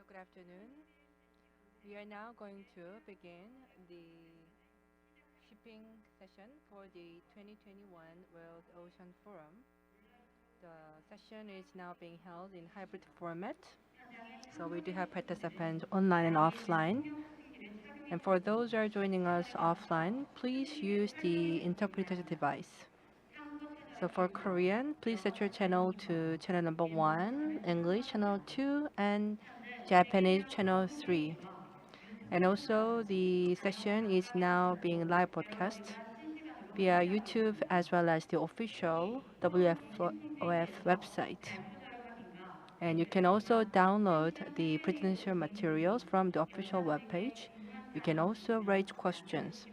Good afternoon. We are now going to begin the shipping session for the 2021 World Ocean Forum. The session is now being held in hybrid format. So we do have participants online and offline. And for those who are joining us offline, please use the interpreter device. So for Korean, please set your channel to channel number 1, English channel 2, and Japanese channel 3. And also, the session is now being live broadcast via YouTube as well as the official WFOF website. And you can also download the presentation materials from the official webpage. You can also raise questions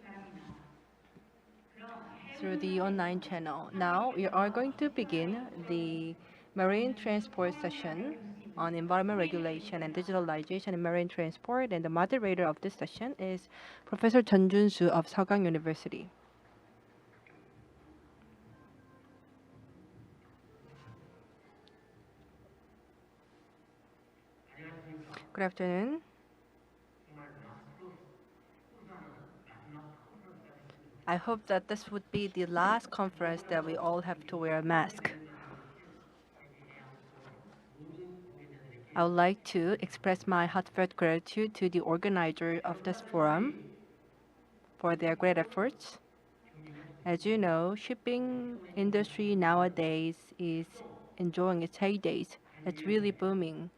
through the online channel. Now, we are going to begin the marine transport session on environment regulation and digitalization in marine transport. And the moderator of this session is Professor Chun Jun-soo of Seogang University. Good afternoon. I hope that this would be the last conference that we all have to wear a mask. I would like to express my heartfelt gratitude to the organizer of this forum for their great efforts. As you know, shipping industry nowadays is enjoying its heydays. It's really booming.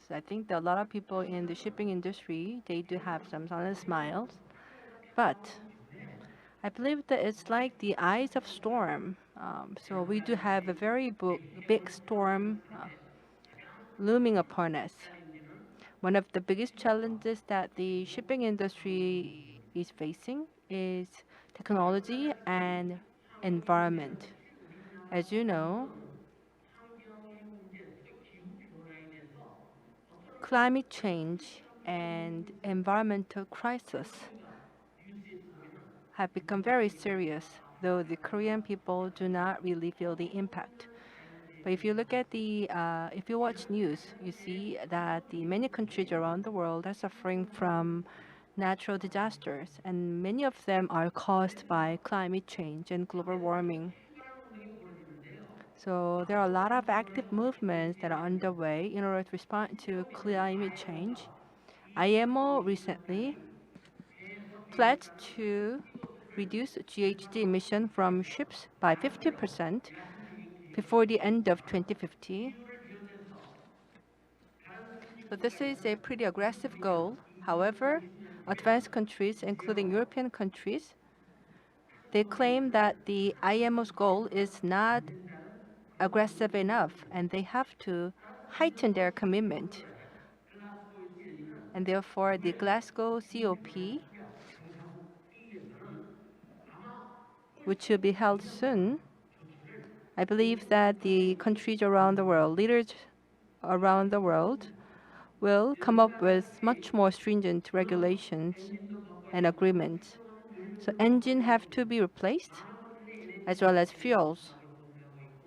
So I think that a lot of people in the shipping industry, they do have some silent smiles. But I believe that it's like the eyes of storm. So we do have a very big storm looming upon us. One of the biggest challenges that the shipping industry is facing is technology and environment. As you know, climate change and environmental crisis have become very serious, though the Korean people do not really feel the impact. But if you look at if you watch news, you see that the many countries around the world are suffering from natural disasters, and many of them are caused by climate change and global warming. So there are a lot of active movements that are underway in order to respond to climate change. IMO recently pledged to reduce GHG emission from ships by 50% before the end of 2050. So this is a pretty aggressive goal. However, advanced countries, including European countries, they claim that the IMO's goal is not aggressive enough and they have to heighten their commitment. And therefore, the Glasgow COP, which will be held soon, I believe that the countries around the world, leaders around the world, will come up with much more stringent regulations and agreements. So engines have to be replaced, as well as fuels.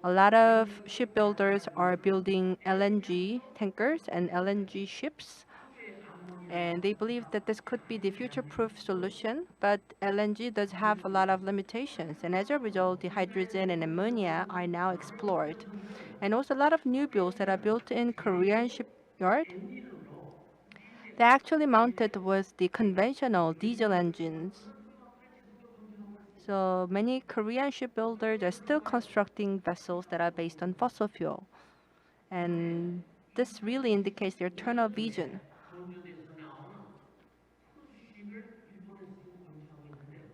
A lot of shipbuilders are building LNG tankers and LNG ships, and they believe that this could be the future-proof solution, but LNG does have a lot of limitations, and as a result, the hydrogen and ammonia are now explored. And also a lot of new builds that are built in Korean shipyard, they actually mounted with the conventional diesel engines. So many Korean shipbuilders are still constructing vessels that are based on fossil fuel. And this really indicates their tunnel vision.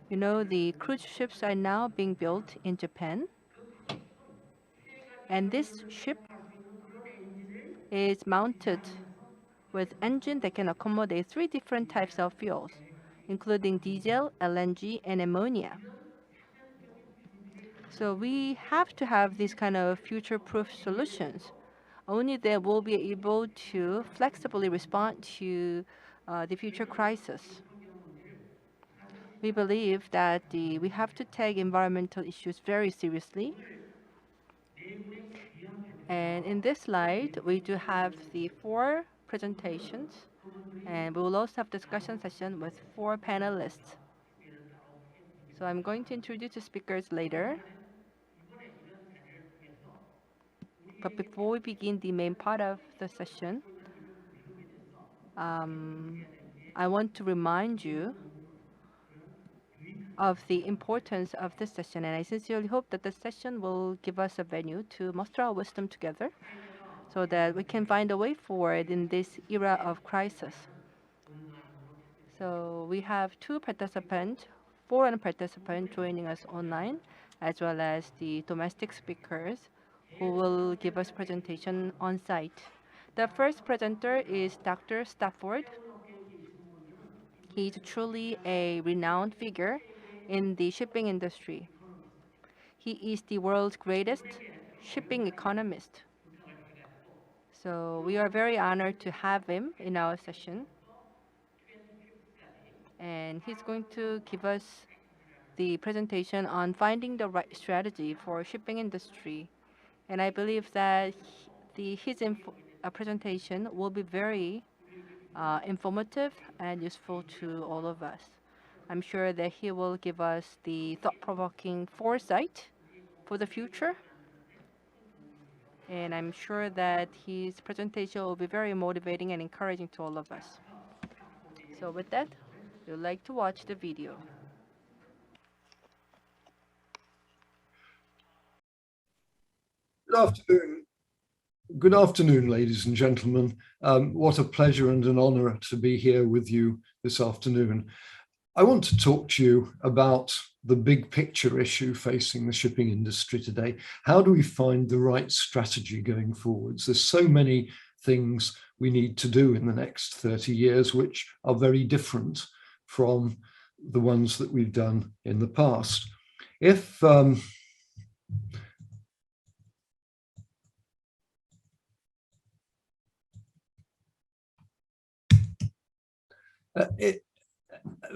You know, the cruise ships are now being built in Japan. And this ship is mounted with engine that can accommodate 3 different types of fuels, including diesel, LNG, and ammonia. So we have to have these kind of future-proof solutions. Only then we'll be able to flexibly respond to the future crisis. We believe that we have to take environmental issues very seriously. And in this slide, we do have the 4 presentations, and we will also have discussion session with 4 panelists. So I'm going to introduce the speakers later. But before we begin the main part of the session, I want to remind you of the importance of this session, and I sincerely hope that this session will give us a venue to muster our wisdom together so that we can find a way forward in this era of crisis. So we have 2 participants, foreign participants joining us online, as well as the domestic speakers who will give us presentation on site. The first presenter is Dr. Stopford. He's truly a renowned figure in the shipping industry. He is the world's greatest shipping economist. So we are very honored to have him in our session. And he's going to give us the presentation on finding the right strategy for shipping industry. And I believe that his presentation will be very informative and useful to all of us. I'm sure that he will give us the thought-provoking foresight for the future. And I'm sure that his presentation will be very motivating and encouraging to all of us. So with that, we'd like to watch the video. Good afternoon. Good afternoon, ladies and gentlemen. What a pleasure and an honor to be here with you this afternoon. I want to talk to you about the big picture issue facing the shipping industry today. How do we find the right strategy going forwards? There's so many things we need to do in the next 30 years, which are very different from the ones that we've done in the past. If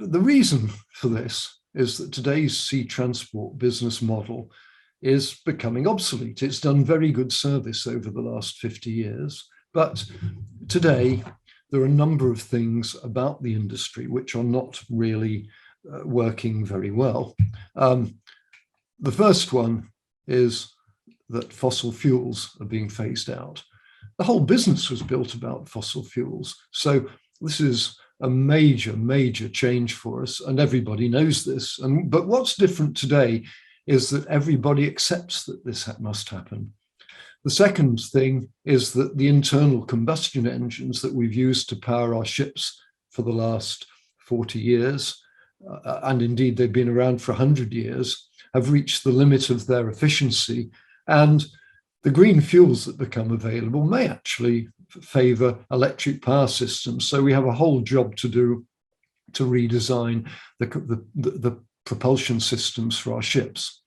the reason for this is that today's sea transport business model is becoming obsolete. It's done very good service over the last 50 years, but today there are a number of things about the industry which are not really working very well. The first one is that fossil fuels are being phased out. The whole business was built about fossil fuels. So this is a major change for us, and everybody knows this. But what's different today is that everybody accepts that this must happen. The second thing is that the internal combustion engines that we've used to power our ships for the last 40 years, and indeed they've been around for 100 years, have reached the limit of their efficiency, and the green fuels that become available may actually favor electric power systems. So we have a whole job to do to redesign the propulsion systems for our ships.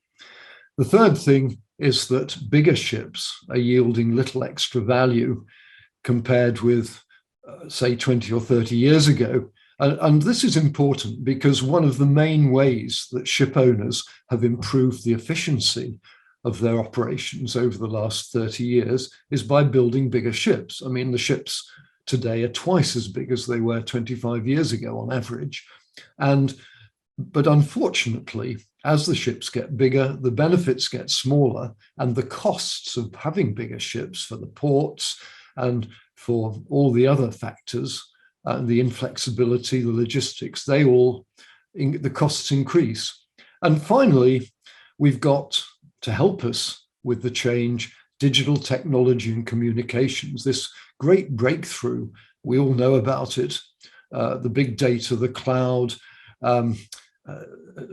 The third thing is that bigger ships are yielding little extra value compared with, say, 20 or 30 years ago. And this is important because one of the main ways that ship owners have improved the efficiency of their operations over the last 30 years is by building bigger ships. I mean, the ships today are twice as big as they were 25 years ago on average. But unfortunately, as the ships get bigger, the benefits get smaller, and the costs of having bigger ships for the ports and for all the other factors, the inflexibility, the logistics, the costs increase. And finally, we've got, to help us with the change, digital technology and communications, this great breakthrough, we all know about it, the big data, the cloud,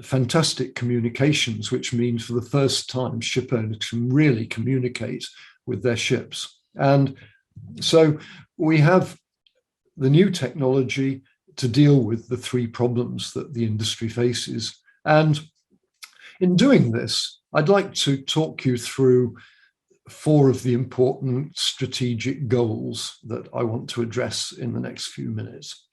fantastic communications, which means for the first time ship owners can really communicate with their ships. And so we have the new technology to deal with the 3 problems that the industry faces. And in doing this, I'd like to talk you through 4 of the important strategic goals that I want to address in the next few minutes.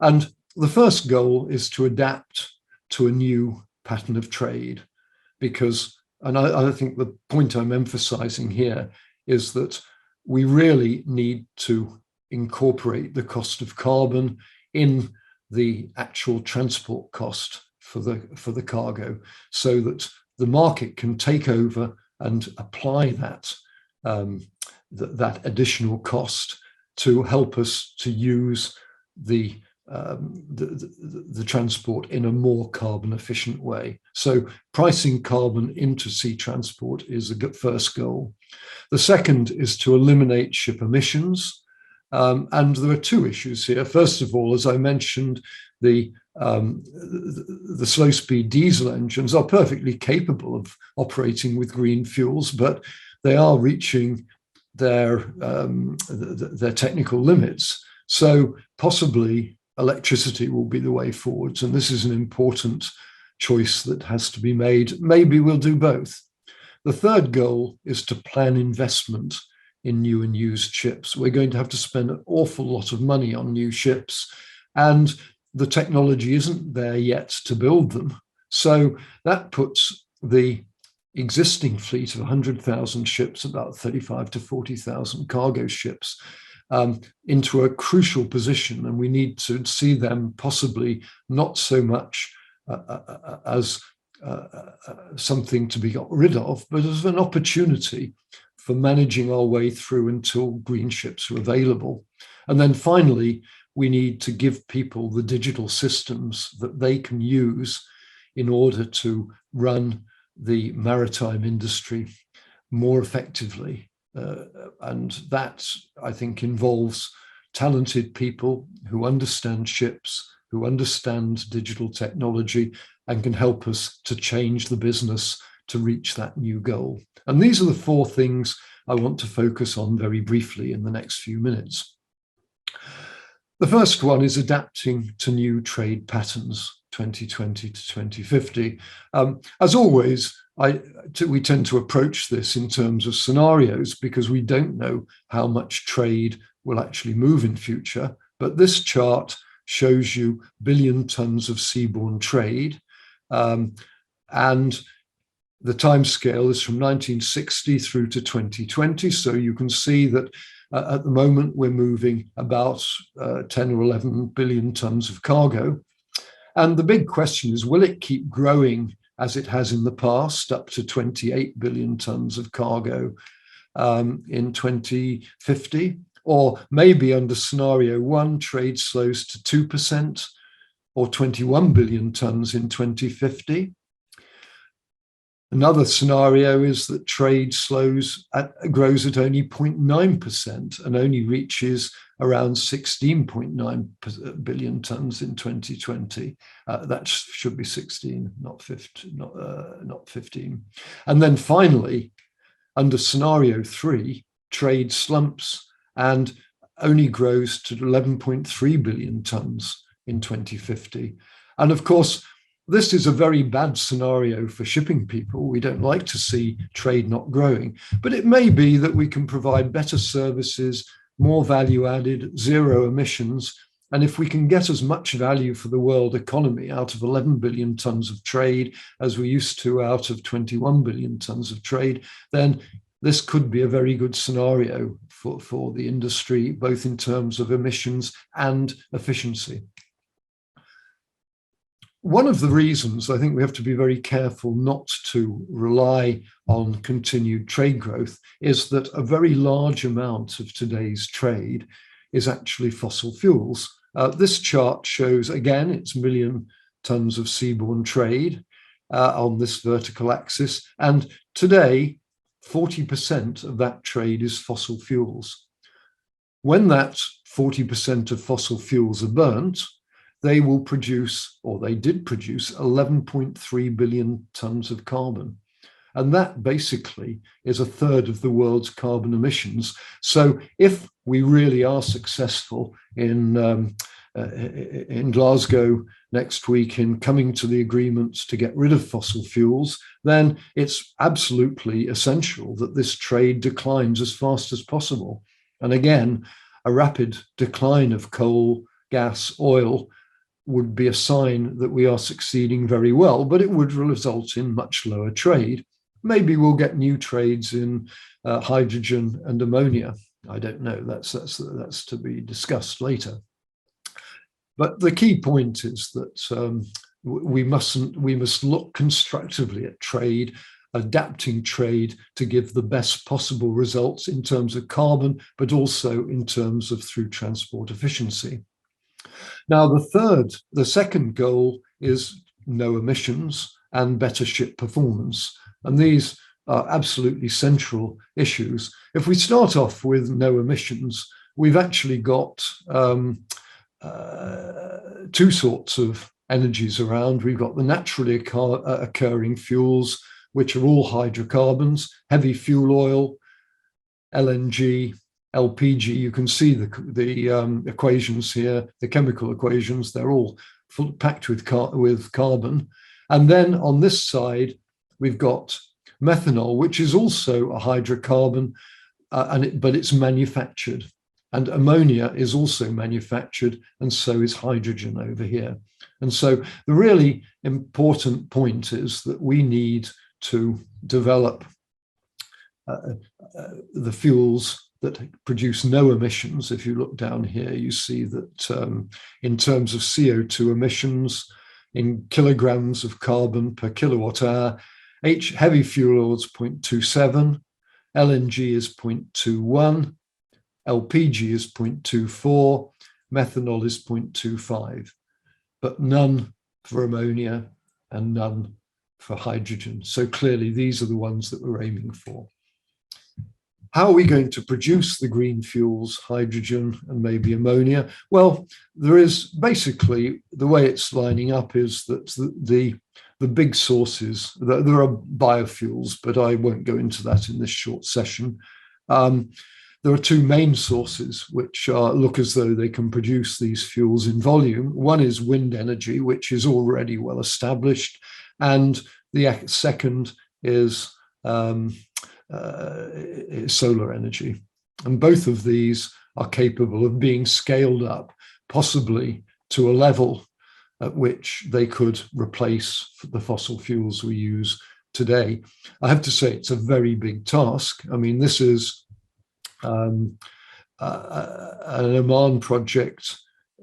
And the first goal is to adapt to a new pattern of trade, because, and I think the point I'm emphasizing here is that we really need to incorporate the cost of carbon in the actual transport cost for the cargo, so that the market can take over and apply that that additional cost to help us to use the transport in a more carbon efficient way. So pricing carbon into sea transport is a good first goal. The second is to eliminate ship emissions. And there are two issues here. First of all, as I mentioned, the slow-speed diesel engines are perfectly capable of operating with green fuels, but they are reaching their technical limits. So possibly electricity will be the way forwards, and this is an important choice that has to be made. Maybe we'll do both. The third goal is to plan investment in new and used ships. We're going to have to spend an awful lot of money on new ships, and the technology isn't there yet to build them. So that puts the existing fleet of 100,000 ships, about 35 to 40,000 cargo ships, into a crucial position, and we need to see them possibly not so much as something to be got rid of, but as an opportunity for managing our way through until green ships are available. And then finally, we need to give people the digital systems that they can use in order to run the maritime industry more effectively. And that, I think, involves talented people who understand ships, who understand digital technology, and can help us to change the business to reach that new goal. And these are the four things I want to focus on very briefly in the next few minutes. The first one is adapting to new trade patterns, 2020 to 2050. As always, we tend to approach this in terms of scenarios because we don't know how much trade will actually move in future. But this chart shows you billion tons of seaborne trade. And the timescale is from 1960 through to 2020. So you can see that at the moment we're moving about 10 or 11 billion tons of cargo. And the big question is, will it keep growing as it has in the past, up to 28 billion tons of cargo in 2050? Or maybe under scenario one, trade slows to 2% or 21 billion tons in 2050. Another scenario is that trade grows at only 0.9% and only reaches around 16.9 billion tons in 2020. That should be 16, not 15. And then finally, under scenario three, trade slumps and only grows to 11.3 billion tons in 2050. And of course, this is a very bad scenario for shipping people. We don't like to see trade not growing, but it may be that we can provide better services, more value added, zero emissions. And if we can get as much value for the world economy out of 11 billion tons of trade as we used to out of 21 billion tons of trade, then this could be a very good scenario for the industry, both in terms of emissions and efficiency. One of the reasons I think we have to be very careful not to rely on continued trade growth is that a very large amount of today's trade is actually fossil fuels. This chart shows, again, it's million tons of seaborne trade on this vertical axis. And today, 40% of that trade is fossil fuels. When that 40% of fossil fuels are burnt, they will produce, or they did produce, 11.3 billion tons of carbon. And that basically is a third of the world's carbon emissions. So if we really are successful in Glasgow next week in coming to the agreements to get rid of fossil fuels, then it's absolutely essential that this trade declines as fast as possible. And again, a rapid decline of coal, gas, oil would be a sign that we are succeeding very well, but it would result in much lower trade. Maybe we'll get new trades in hydrogen and ammonia. I don't know. That's to be discussed later. But the key point is that we must look constructively at trade, adapting trade to give the best possible results in terms of carbon, but also in terms of through transport efficiency. Now, the second goal is no emissions and better ship performance. And these are absolutely central issues. If we start off with no emissions, we've actually got two sorts of energies around. We've got the naturally occurring fuels, which are all hydrocarbons, heavy fuel oil, LNG, LPG. You can see the equations here, the chemical equations. They're all packed with carbon. And then on this side, we've got methanol, which is also a hydrocarbon, but it's manufactured. And ammonia is also manufactured, and so is hydrogen over here. And so the really important point is that we need to develop the fuels that produce no emissions. If you look down here, you see that in terms of CO2 emissions, in kilograms of carbon per kilowatt hour, heavy fuel oil is 0.27, LNG is 0.21, LPG is 0.24, methanol is 0.25, but none for ammonia and none for hydrogen. So clearly these are the ones that we're aiming for. How are we going to produce the green fuels, hydrogen and maybe ammonia? Well, there is basically, the way it's lining up is that the big sources, there are biofuels, but I won't go into that in this short session. There are two main sources which look as though they can produce these fuels in volume. One is wind energy, which is already well established, and the second is solar energy. And both of these are capable of being scaled up, possibly to a level at which they could replace the fossil fuels we use today. I have to say it's a very big task. I mean, this is an Oman project,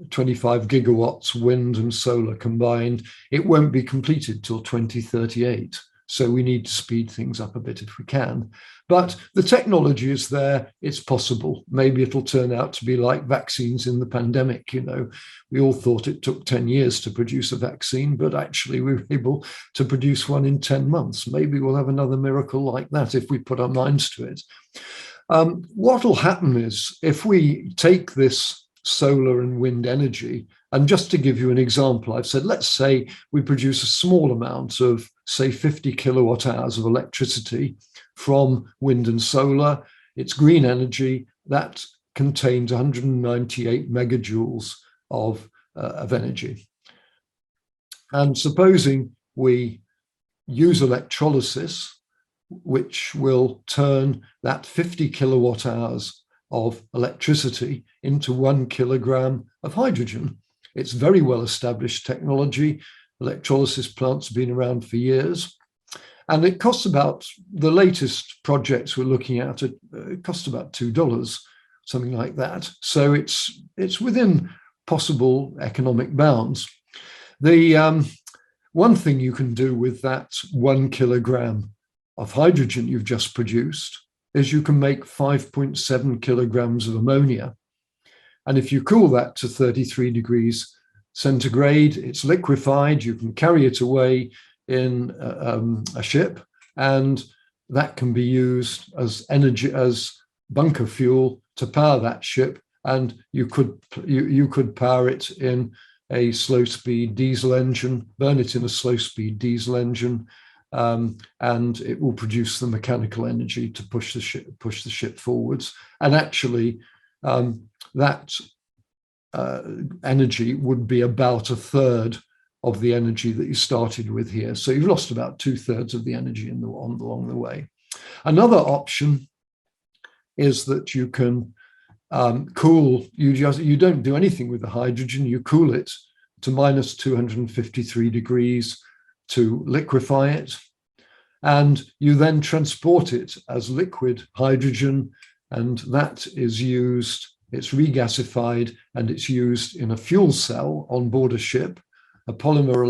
25 gigawatts wind and solar combined. It won't be completed till 2038. So we need to speed things up a bit if we can. But the technology is there, it's possible. Maybe it'll turn out to be like vaccines in the pandemic. You know, we all thought it took 10 years to produce a vaccine, but actually we were able to produce one in 10 months. Maybe we'll have another miracle like that if we put our minds to it. What will happen is if we take this solar and wind energy, and just to give you an example, I've said, let's say we produce a small amount of, say, 50 kilowatt hours of electricity from wind and solar. It's green energy that contains 198 megajoules of energy. And supposing we use electrolysis, which will turn that 50 kilowatt hours of electricity into 1 kilogram of hydrogen. It's very well established technology. Electrolysis plants have been around for years. And it costs about, the latest projects we're looking at, it costs about $2, something like that. So it's within possible economic bounds. The one thing you can do with that 1 kilogram of hydrogen you've just produced is you can make 5.7 kilograms of ammonia. And if you cool that to 33 degrees centigrade, it's liquefied, you can carry it away in a ship, and that can be used as energy, as bunker fuel to power that ship. And you could power it in a slow-speed diesel engine, burn it in a slow-speed diesel engine, and it will produce the mechanical energy to push the ship forwards. And actually, that energy would be about a third of the energy that you started with here. So you've lost about 2/3 of the energy along the way. Another option is that you can cool. You don't do anything with the hydrogen. You cool it to minus 253 degrees to liquefy it. and you then transport it as liquid hydrogen, and that is used, it's regasified, and it's used in a fuel cell on board a ship, a polymer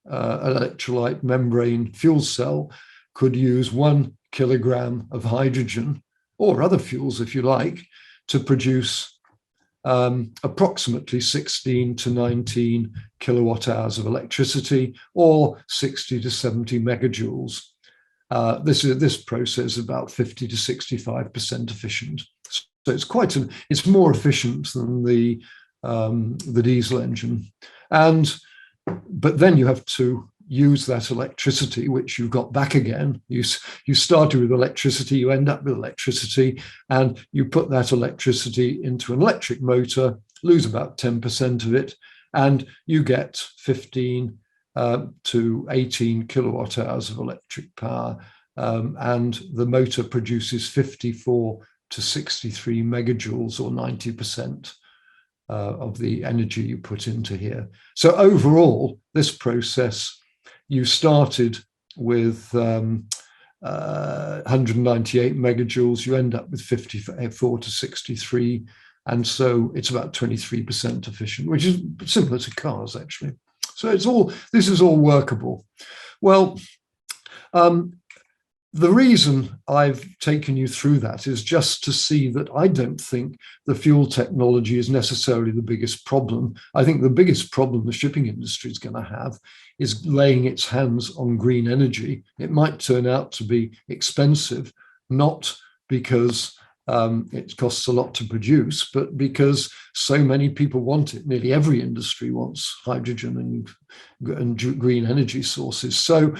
electrolyte membrane fuel cell could use 1 kilogram of hydrogen, or other fuels if you like, to produce approximately 16 to 19 kilowatt hours of electricity, or 60 to 70 megajoules. This process is about 50 to 65% efficient. So it's more efficient than the diesel engine. But then you have to use that electricity, which you've got back again. You started with electricity, you end up with electricity, and you put that electricity into an electric motor, lose about 10% of it, and you get 15 to 18 kilowatt hours of electric power. And the motor produces 54 to 63 megajoules, or 90%. Of the energy you put into here. So overall, this process, you started with 198 megajoules, you end up with 54 to 63, and so it's about 23% efficient, which is similar to cars, actually. So this is all workable. Well, the reason I've taken you through that is just to see that I don't think the fuel technology is necessarily the biggest problem. I think the biggest problem the shipping industry is going to have is laying its hands on green energy. It might turn out to be expensive, not because it costs a lot to produce, but because so many people want it. Nearly every industry wants hydrogen and green energy sources. So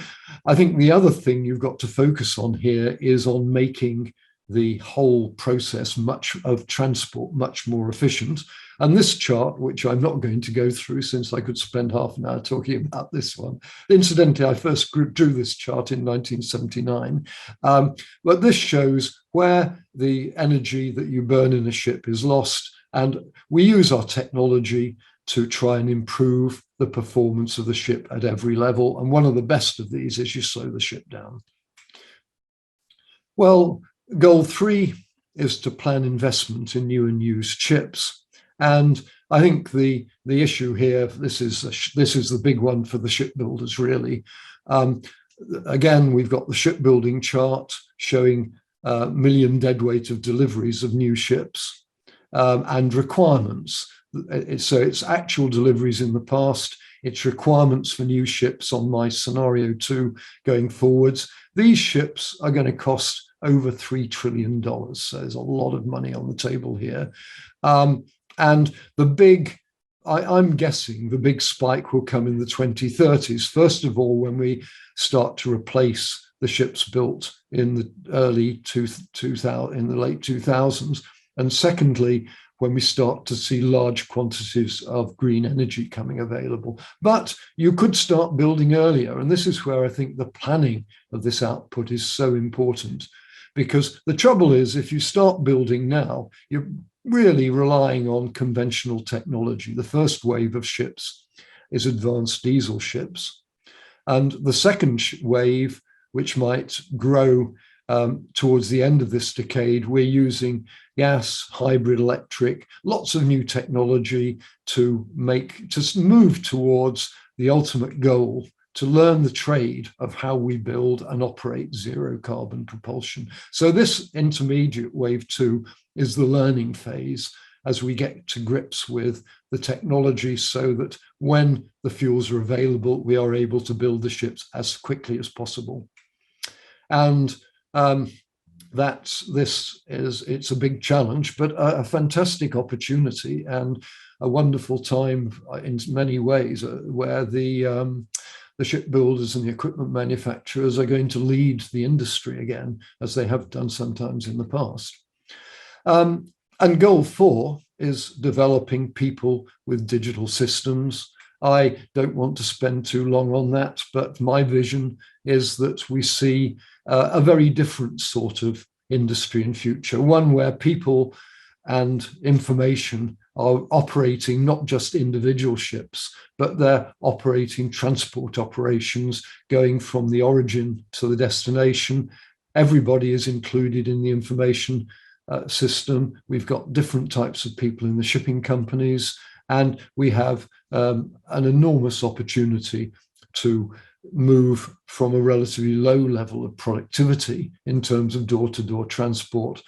I think the other thing you've got to focus on here is on making the whole process of transport much more efficient. And this chart, which I'm not going to go through since I could spend half an hour talking about this one. Incidentally, I first drew this chart in 1979, but this shows where the energy that you burn in a ship is lost. And we use our technology to try and improve the performance of the ship at every level. And one of the best of these is you slow the ship down. Well, goal 3 is to plan investment in new and used ships. And I think the issue here, this is the big one for the shipbuilders, really. Again, we've got the shipbuilding chart showing million deadweight of deliveries of new ships and requirements. So it's actual deliveries in the past, it's requirements for new ships on my scenario 2 going forwards. These ships are going to cost over $3 trillion. So there's a lot of money on the table here. And I'm guessing the big spike will come in the 2030s. First of all, when we start to replace the ships built in the late 2000s. And secondly, when we start to see large quantities of green energy coming available. But you could start building earlier. And this is where I think the planning of this output is so important. Because the trouble is, if you start building now, you're really relying on conventional technology. The first wave of ships is advanced diesel ships. And the second wave, which might grow towards the end of this decade, we're using gas, hybrid electric, lots of new technology to move towards the ultimate goal, to learn the trade of how we build and operate zero carbon propulsion. So this intermediate wave 2 is the learning phase as we get to grips with the technology so that when the fuels are available, we are able to build the ships as quickly as possible. And it's a big challenge, but a fantastic opportunity and a wonderful time in many ways where the shipbuilders and the equipment manufacturers are going to lead the industry again, as they have done sometimes in the past. And goal 4 is developing people with digital systems. I don't want to spend too long on that, but my vision is that we see a very different sort of industry in future, one where people and information are operating not just individual ships, but they're operating transport operations going from the origin to the destination. Everybody is included in the information system. We've got different types of people in the shipping companies, and we have an enormous opportunity to move from a relatively low level of productivity in terms of door-to-door transport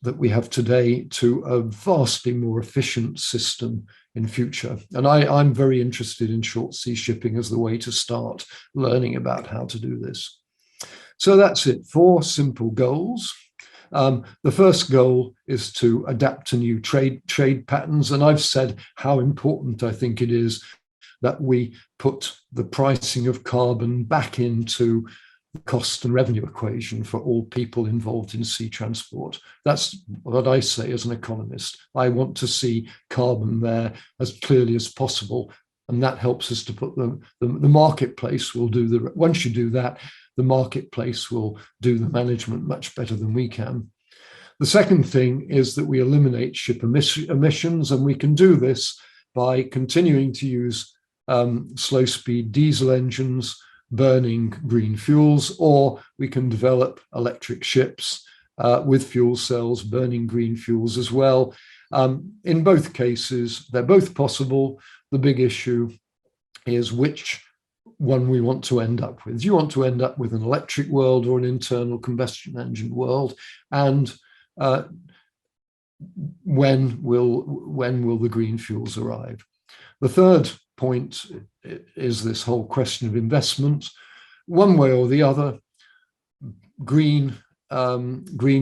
that we have today to a vastly more efficient system in future. And I'm very interested in short sea shipping as the way to start learning about how to do this. So that's it, 4 simple goals. The first goal is to adapt to new trade patterns. And I've said how important I think it is that we put the pricing of carbon back into the cost and revenue equation for all people involved in sea transport. That's what I say as an economist. I want to see carbon there as clearly as possible. And that helps us to put the marketplace will do the, once you do that, the marketplace will do the management much better than we can. The second thing is that we eliminate ship emissions, and we can do this by continuing to use slow speed diesel engines burning green fuels, or we can develop electric ships with fuel cells burning green fuels as well. In both cases, they're both possible. The big issue is which one we want to end up with. Do you want to end up with an electric world or an internal combustion engine world? And when will the green fuels arrive? The third point is this whole question of investment. One way or the other, green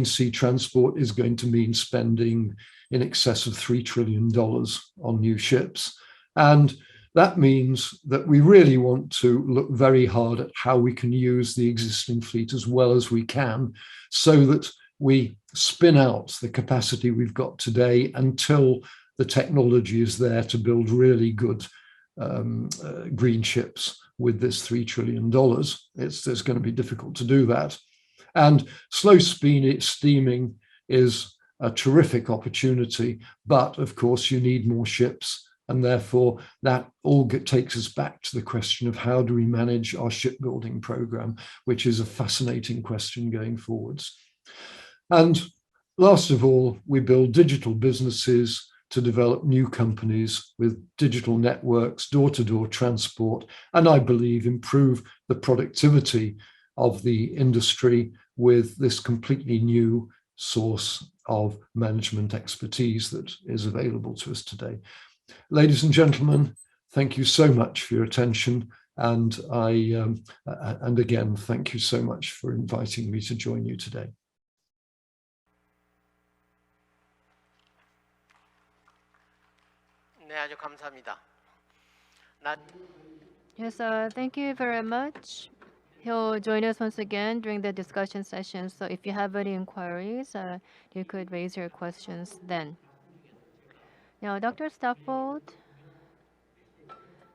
sea transport is going to mean spending in excess of $3 trillion on new ships. And that means that we really want to look very hard at how we can use the existing fleet as well as we can, so that we spin out the capacity we've got today until the technology is there to build really good green ships with this $3 trillion. It's going to be difficult to do that. And slow steaming is a terrific opportunity, but of course you need more ships. And therefore, that all takes us back to the question of how do we manage our shipbuilding program, which is a fascinating question going forwards. And last of all, we build digital businesses to develop new companies with digital networks, door-to-door transport, and I believe improve the productivity of the industry with this completely new source of management expertise that is available to us today. Ladies and gentlemen, thank you so much for your attention. And and again, thank you so much for inviting me to join you today. 네, 아주 감사합니다. Yes, thank you very much. He'll join us once again during the discussion session. So if you have any inquiries, you could raise your questions then. Now, Dr. Stopford,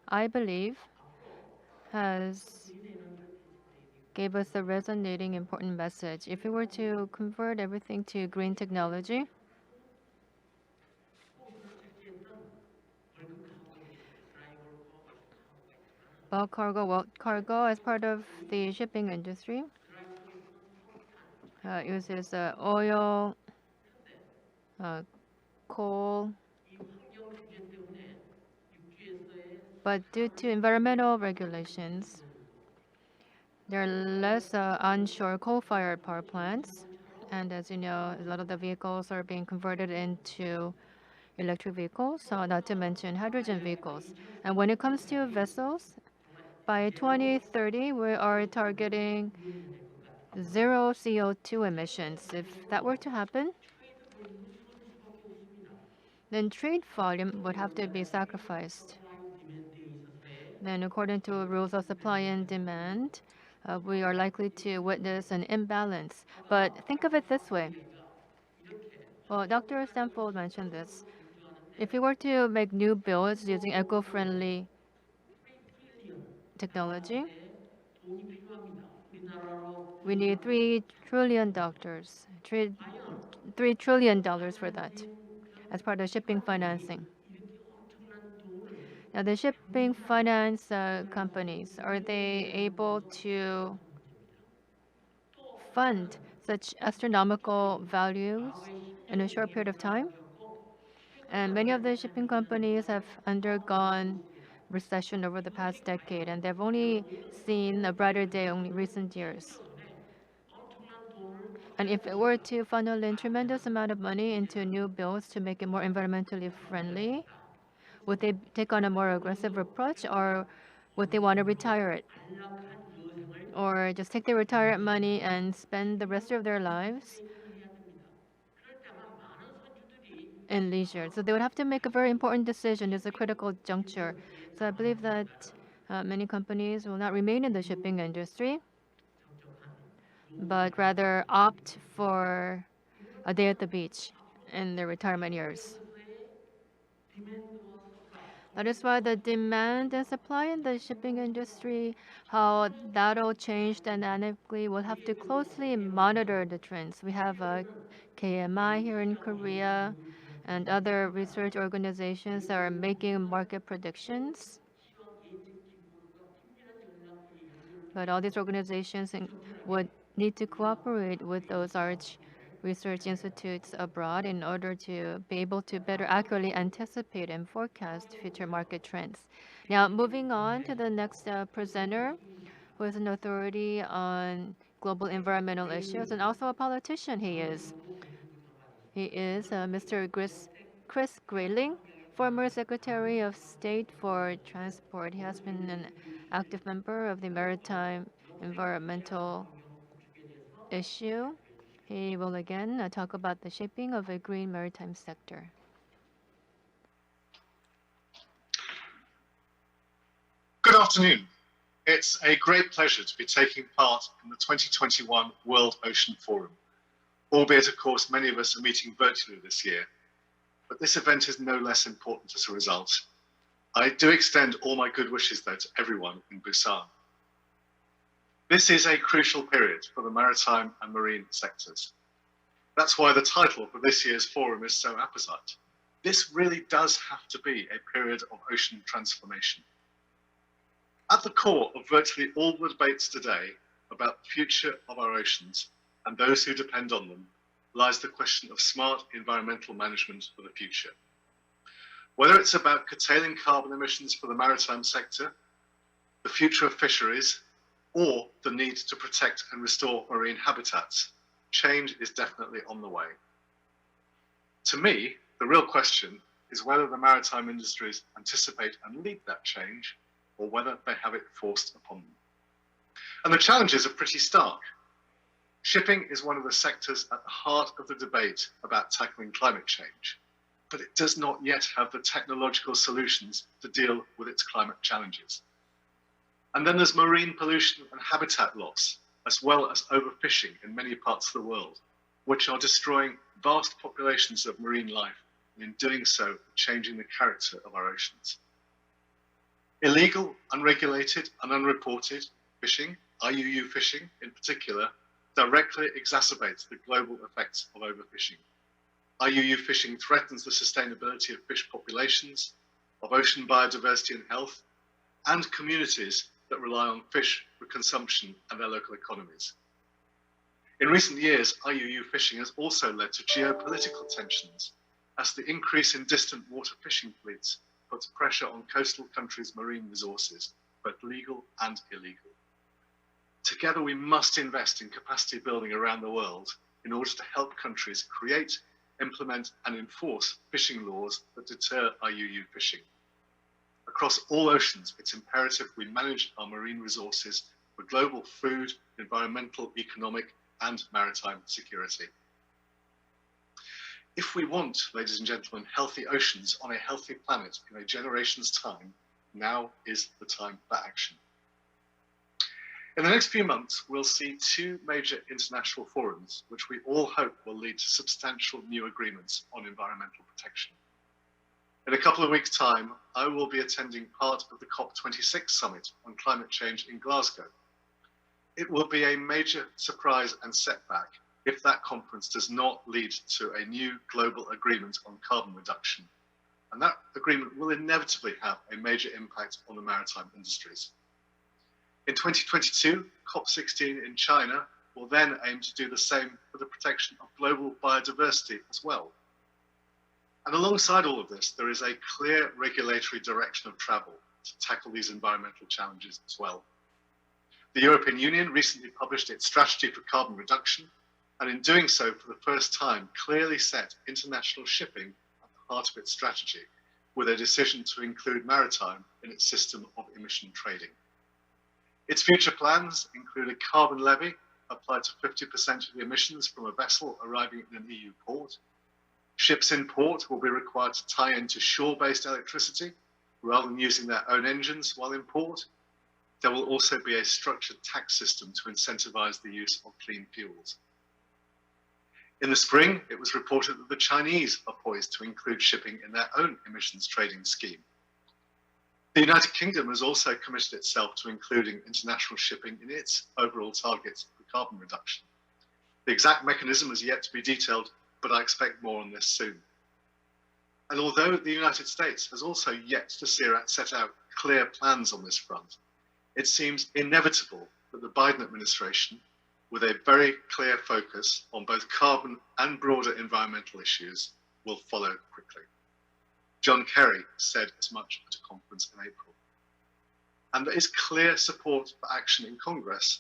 I believe, has gave us a resonating important message. If we were to convert everything to green technology, bulk cargo as part of the shipping industry uses oil, coal, but due to environmental regulations, there are less onshore coal-fired power plants. And as you know, a lot of the vehicles are being converted into electric vehicles, not to mention hydrogen vehicles. And when it comes to vessels, by 2030, we are targeting zero CO2 emissions. If that were to happen, then trade volume would have to be sacrificed. Then according to rules of supply and demand, we are likely to witness an imbalance. But think of it this way. Well, Dr. Stanford mentioned this. If we were to make new builds using eco-friendly technology, we need $3 trillion for that. as part of shipping financing. Now, the shipping finance companies, are they able to fund such astronomical values in a short period of time? And many of the shipping companies have undergone recession over the past decade, and they've only seen a brighter day only recent years. And if it were to funnel in tremendous amount of money into new builds to make it more environmentally friendly, would they take on a more aggressive approach, or would they want to retire it? Or just take their retirement money and spend the rest of their lives in leisure? So they would have to make a very important decision. It's a critical juncture. So I believe that many companies will not remain in the shipping industry, but rather opt for a day at the beach in their retirement years. That is why the demand and supply in the shipping industry, how that'll change dynamically, we'll have to closely monitor the trends. We have KMI here in Korea and other research organizations that are making market predictions. But all these organizations would need to cooperate with those arch research institutes abroad in order to be able to better accurately anticipate and forecast future market trends. Now, moving on to the next presenter, who is an authority on global environmental issues and also a politician he is. He is Mr. Chris Grayling, former Secretary of State for Transport. He has been an active member of the maritime environmental issue. He will again talk about the shaping of a green maritime sector. Good afternoon. It's a great pleasure to be taking part in the 2021 World Ocean Forum, albeit, of course, many of us are meeting virtually this year. But this event is no less important as a result. I do extend all my good wishes, though, to everyone in Busan. This is a crucial period for the maritime and marine sectors. That's why the title for this year's forum is so apposite. This really does have to be a period of ocean transformation. At the core of virtually all the debates today about the future of our oceans and those who depend on them lies the question of smart environmental management for the future. Whether it's about curtailing carbon emissions for the maritime sector, the future of fisheries, or the need to protect and restore marine habitats, change is definitely on the way. To me, the real question is whether the maritime industries anticipate and lead that change, or whether they have it forced upon them. And the challenges are pretty stark. Shipping is one of the sectors at the heart of the debate about tackling climate change, but it does not yet have the technological solutions to deal with its climate challenges. And then there's marine pollution and habitat loss, as well as overfishing in many parts of the world, which are destroying vast populations of marine life, and in doing so, changing the character of our oceans. Illegal, unregulated, and unreported fishing, IUU fishing in particular, directly exacerbates the global effects of overfishing. IUU fishing threatens the sustainability of fish populations, of ocean biodiversity and health, and communities that rely on fish for consumption and their local economies. In recent years, IUU fishing has also led to geopolitical tensions, as the increase in distant water fishing fleets puts pressure on coastal countries' marine resources, both legal and illegal. Together, we must invest in capacity building around the world in order to help countries create, implement, and enforce fishing laws that deter IUU fishing. Across all oceans, it's imperative we manage our marine resources for global food, environmental, economic, and maritime security. If we want, ladies and gentlemen, healthy oceans on a healthy planet in a generation's time, now is the time for action. In the next few months, we'll see two major international forums, which we all hope will lead to substantial new agreements on environmental protection. In a couple of weeks' time, I will be attending part of the COP26 summit on climate change in Glasgow. It will be a major surprise and setback, if that conference does not lead to a new global agreement on carbon reduction. And that agreement will inevitably have a major impact on the maritime industries. In 2022, COP16 in China will then aim to do the same for the protection of global biodiversity as well. And alongside all of this, there is a clear regulatory direction of travel to tackle these environmental challenges as well. The European Union recently published its strategy for carbon reduction, and in doing so, for the first time, clearly set international shipping at the heart of its strategy, with a decision to include maritime in its system of emission trading. Its future plans include a carbon levy applied to 50% of the emissions from a vessel arriving in an EU port. Ships in port will be required to tie into shore-based electricity rather than using their own engines while in port. There will also be a structured tax system to incentivize the use of clean fuels. In the spring, it was reported that the Chinese are poised to include shipping in their own emissions trading scheme. The United Kingdom has also committed itself to including international shipping in its overall targets for carbon reduction. The exact mechanism is yet to be detailed, but I expect more on this soon. And although the United States has also yet to set out clear plans on this front, it seems inevitable that the Biden administration, with a very clear focus on both carbon and broader environmental issues, will follow quickly. John Kerry said as much at a conference in April. And there is clear support for action in Congress,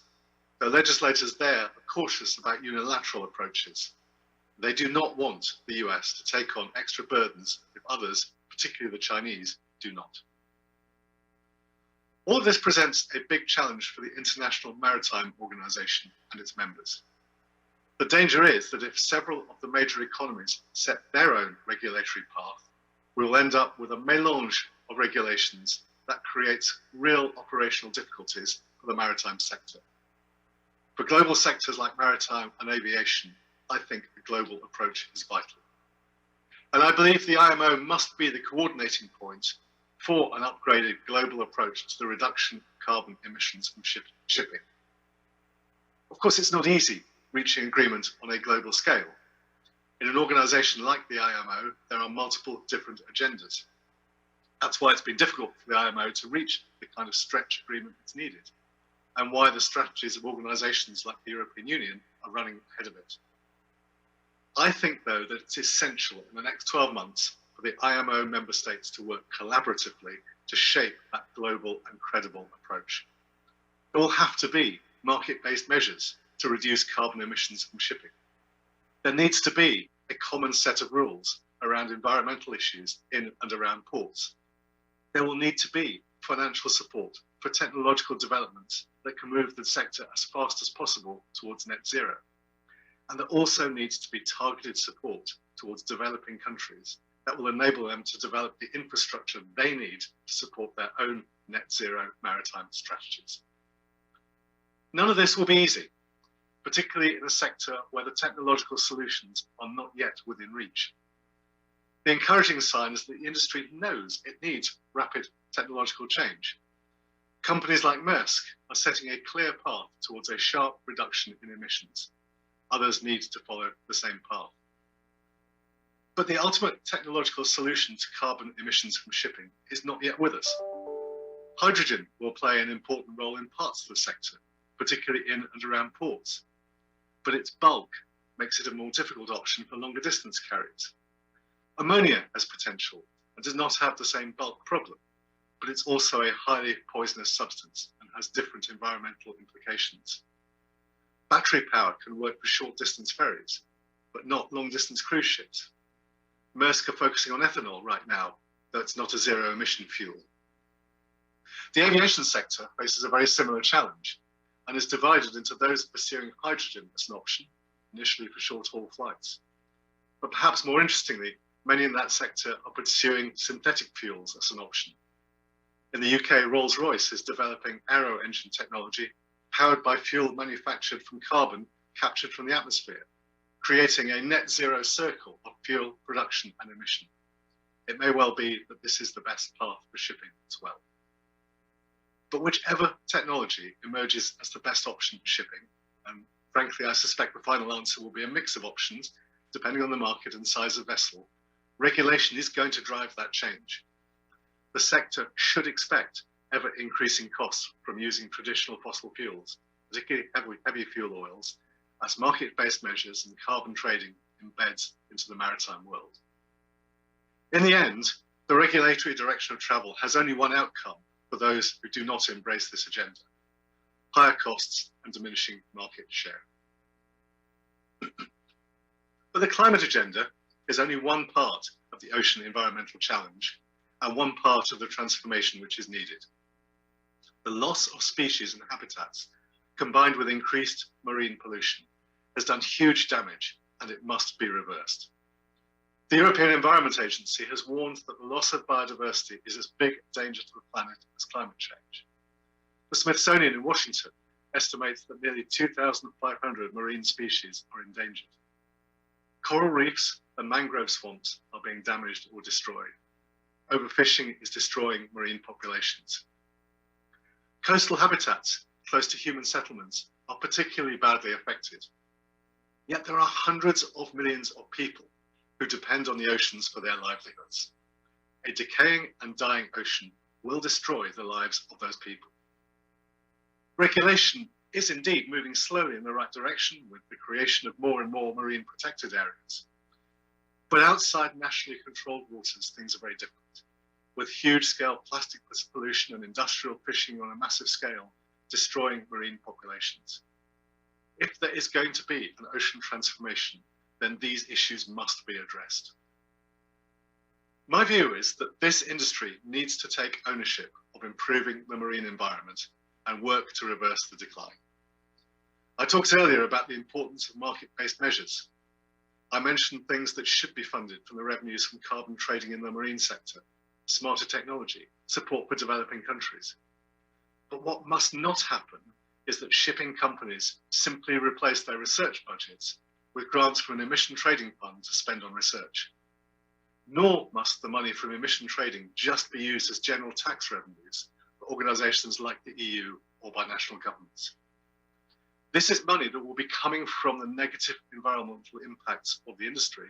though legislators there are cautious about unilateral approaches. They do not want the US to take on extra burdens if others, particularly the Chinese, do not. All of this presents a big challenge for the International Maritime Organization and its members. The danger is that if several of the major economies set their own regulatory path, we will end up with a mélange of regulations that creates real operational difficulties for the maritime sector. For global sectors like maritime and aviation, I think a global approach is vital. And I believe the IMO must be the coordinating point for an upgraded global approach to the reduction of carbon emissions from shipping. Of course, it's not easy reaching agreement on a global scale. In an organization like the IMO, there are multiple different agendas. That's why it's been difficult for the IMO to reach the kind of stretch agreement that's needed, and why the strategies of organizations like the European Union are running ahead of it. I think, though, that it's essential in the next 12 months for the IMO member states to work collaboratively to shape that global and credible approach. There will have to be market-based measures to reduce carbon emissions from shipping. There needs to be a common set of rules around environmental issues in and around ports. There will need to be financial support for technological developments that can move the sector as fast as possible towards net zero. And there also needs to be targeted support towards developing countries that will enable them to develop the infrastructure they need to support their own net zero maritime strategies. None of this will be easy, particularly in a sector where the technological solutions are not yet within reach. The encouraging sign is that the industry knows it needs rapid technological change. Companies like Maersk are setting a clear path towards a sharp reduction in emissions. Others need to follow the same path. But the ultimate technological solution to carbon emissions from shipping is not yet with us. Hydrogen will play an important role in parts of the sector, particularly in and around ports. But its bulk makes it a more difficult option for longer distance carriers. Ammonia has potential and does not have the same bulk problem, but it's also a highly poisonous substance and has different environmental implications. Battery power can work for short distance ferries, but not long distance cruise ships. Maersk are focusing on ethanol right now, though it's not a zero emission fuel. The aviation sector faces a very similar challenge and is divided into those pursuing hydrogen as an option, initially for short haul flights. But perhaps more interestingly, many in that sector are pursuing synthetic fuels as an option. In the UK, Rolls-Royce is developing aero engine technology powered by fuel manufactured from carbon captured from the atmosphere, creating a net zero circle of fuel production and emission. It may well be that this is the best path for shipping as well. But whichever technology emerges as the best option for shipping, and frankly, I suspect the final answer will be a mix of options, depending on the market and size of vessel. Regulation is going to drive that change. The sector should expect ever increasing costs from using traditional fossil fuels, particularly heavy fuel oils, as market-based measures and carbon trading embeds into the maritime world. In the end, the regulatory direction of travel has only one outcome for those who do not embrace this agenda: higher costs and diminishing market share. But the climate agenda is only one part of the ocean environmental challenge and one part of the transformation which is needed. The loss of species and habitats, combined with increased marine pollution, has done huge damage, and it must be reversed. The European Environment Agency has warned that the loss of biodiversity is as big a danger to the planet as climate change. The Smithsonian in Washington estimates that nearly 2,500 marine species are endangered. Coral reefs and mangrove swamps are being damaged or destroyed. Overfishing is destroying marine populations. Coastal habitats close to human settlements are particularly badly affected. Yet there are hundreds of millions of people who depend on the oceans for their livelihoods. A decaying and dying ocean will destroy the lives of those people. Regulation is indeed moving slowly in the right direction with the creation of more and more marine protected areas. But outside nationally controlled waters, things are very different. With huge scale plastic pollution and industrial fishing on a massive scale, destroying marine populations. If there is going to be an ocean transformation, then these issues must be addressed. My view is that this industry needs to take ownership of improving the marine environment and work to reverse the decline. I talked earlier about the importance of market-based measures. I mentioned things that should be funded from the revenues from carbon trading in the marine sector, smarter technology, support for developing countries. But what must not happen is that shipping companies simply replace their research budgets with grants from an emission trading fund to spend on research. Nor must the money from emission trading just be used as general tax revenues for organisations like the EU or by national governments. This is money that will be coming from the negative environmental impacts of the industry,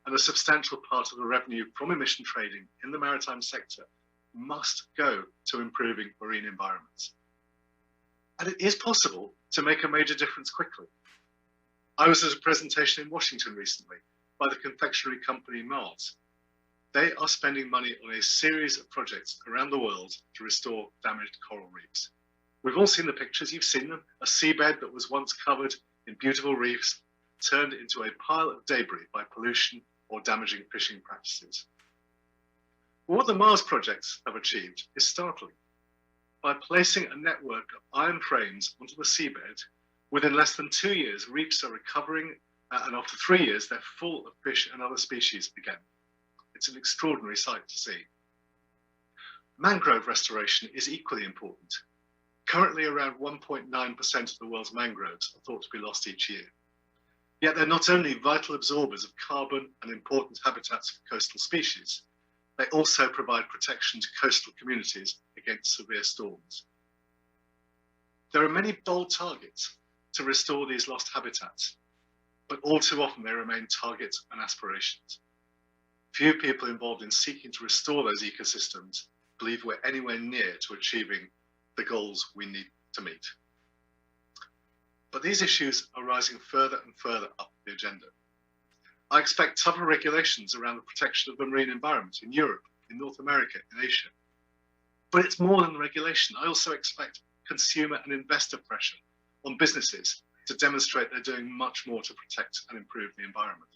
and a substantial part of the revenue from emission trading in the maritime sector must go to improving marine environments. And it is possible to make a major difference quickly. I was at a presentation in Washington recently by the confectionery company Mars. They are spending money on a series of projects around the world to restore damaged coral reefs. We've all seen the pictures, you've seen them. A seabed that was once covered in beautiful reefs turned into a pile of debris by pollution or damaging fishing practices. What the Mars projects have achieved is startling. By placing a network of iron frames onto the seabed, within less than 2 years, reefs are recovering, and after 3 years, they're full of fish and other species again. It's an extraordinary sight to see. Mangrove restoration is equally important. Currently, around 1.9% of the world's mangroves are thought to be lost each year. Yet they're not only vital absorbers of carbon and important habitats for coastal species, they also provide protection to coastal communities against severe storms. There are many bold targets to restore these lost habitats, but all too often they remain targets and aspirations. Few people involved in seeking to restore those ecosystems believe we're anywhere near to achieving the goals we need to meet. But these issues are rising further and further up the agenda. I expect tougher regulations around the protection of the marine environment in Europe, in North America, in Asia. But it's more than regulation. I also expect consumer and investor pressure on businesses to demonstrate they're doing much more to protect and improve the environment.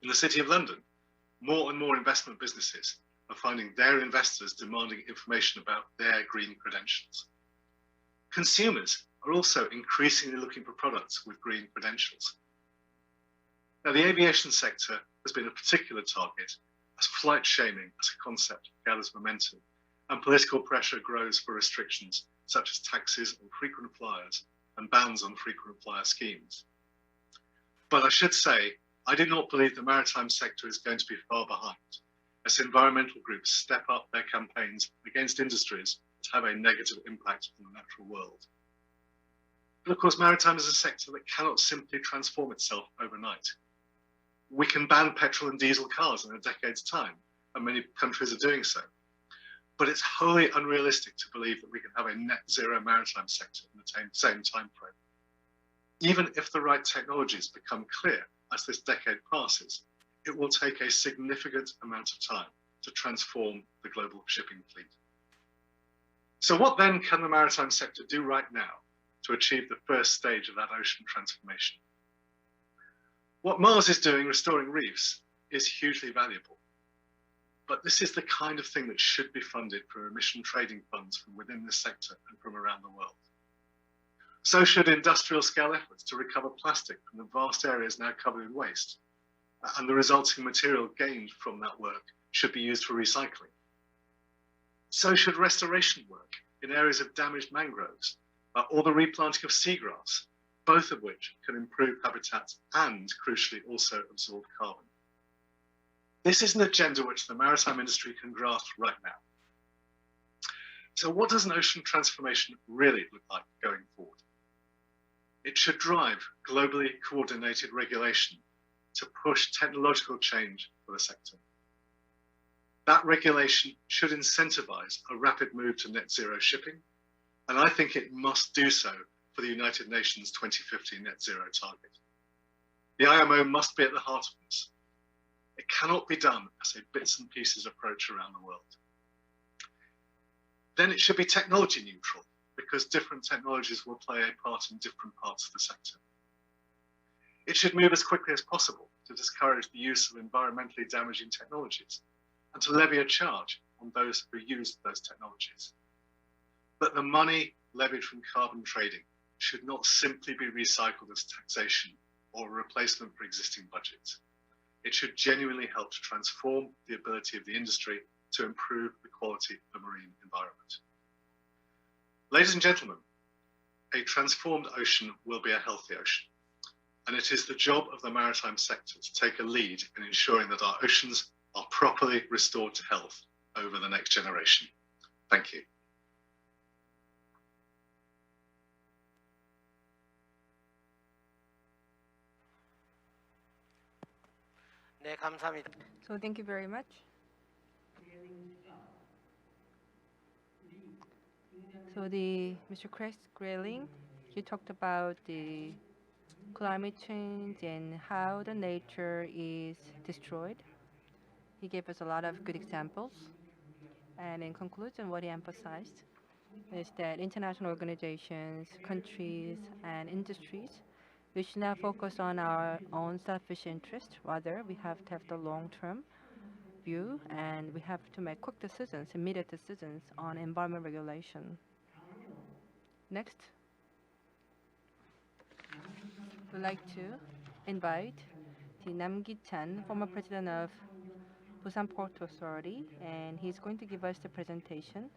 In the City of London, more and more investment businesses are finding their investors demanding information about their green credentials. Consumers are also increasingly looking for products with green credentials. Now, the aviation sector has been a particular target as flight shaming as a concept gathers momentum and political pressure grows for restrictions such as taxes on frequent flyers and bans on frequent flyer schemes. But I should say, I do not believe the maritime sector is going to be far behind as environmental groups step up their campaigns against industries that have a negative impact on the natural world. But of course, maritime is a sector that cannot simply transform itself overnight. We can ban petrol and diesel cars in a decade's time, and many countries are doing so. But it's wholly unrealistic to believe that we can have a net zero maritime sector in the same time frame. Even if the right technologies become clear as this decade passes, it will take a significant amount of time to transform the global shipping fleet. So what then can the maritime sector do right now to achieve the first stage of that ocean transformation? What Mars is doing, restoring reefs, is hugely valuable. But this is the kind of thing that should be funded through emission trading funds from within this sector and from around the world. So should industrial scale efforts to recover plastic from the vast areas now covered in waste. And the resulting material gained from that work should be used for recycling. So should restoration work in areas of damaged mangroves, or the replanting of seagrass, both of which can improve habitats and, crucially, also absorb carbon. This is an agenda which the maritime industry can grasp right now. So what does an ocean transformation really look like going forward? It should drive globally coordinated regulation to push technological change for the sector. That regulation should incentivize a rapid move to net zero shipping, and I think it must do so for the United Nations 2050 net zero target. The IMO must be at the heart of this. It cannot be done as a bits and pieces approach around the world. Then it should be technology neutral, because different technologies will play a part in different parts of the sector. It should move as quickly as possible to discourage the use of environmentally damaging technologies and to levy a charge on those who use those technologies. But the money levied from carbon trading should not simply be recycled as taxation or a replacement for existing budgets. It should genuinely help to transform the ability of the industry to improve the quality of the marine environment. Ladies and gentlemen, a transformed ocean will be a healthy ocean, and it is the job of the maritime sector to take a lead in ensuring that our oceans are properly restored to health over the next generation. Thank you. 네, 감사합니다. So thank you very much. So Mr. Chris Grayling, he talked about the climate change and how the nature is destroyed. He gave us a lot of good examples. And in conclusion, what he emphasized is that international organizations, countries, and industries, we should not focus on our own selfish interest. Rather, we have to have the long-term view, and we have to make quick decisions, immediate decisions on environment regulation. Next, we'd like to invite the Nam Gi-chan, former president of Busan Port Authority, and he's going to give us the presentation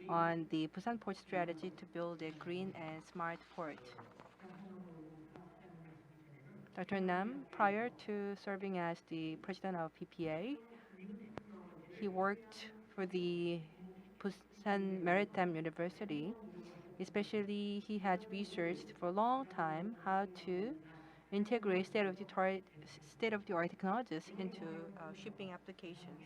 on the Busan Port strategy to build a green and smart port. Dr. Nam, prior to serving as the president of PPA, he worked for the Busan Maritime University. Especially, he had researched for a long time how to integrate state-of-the-art technologies into shipping applications.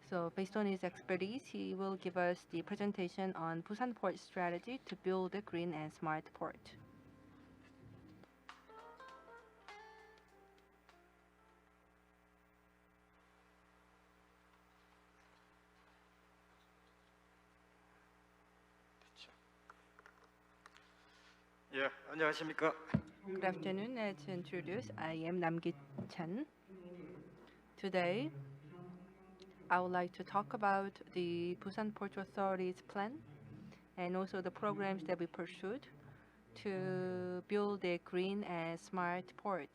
So based on his expertise, he will give us the presentation on Busan Port strategy to build a green and smart port. 예, 안녕하십니까? Good afternoon. Let's introduce. I am Nam Gi-chan. Today, I would like to talk about the Busan Port Authority's plan and also the programs that we pursued to build a green and smart port.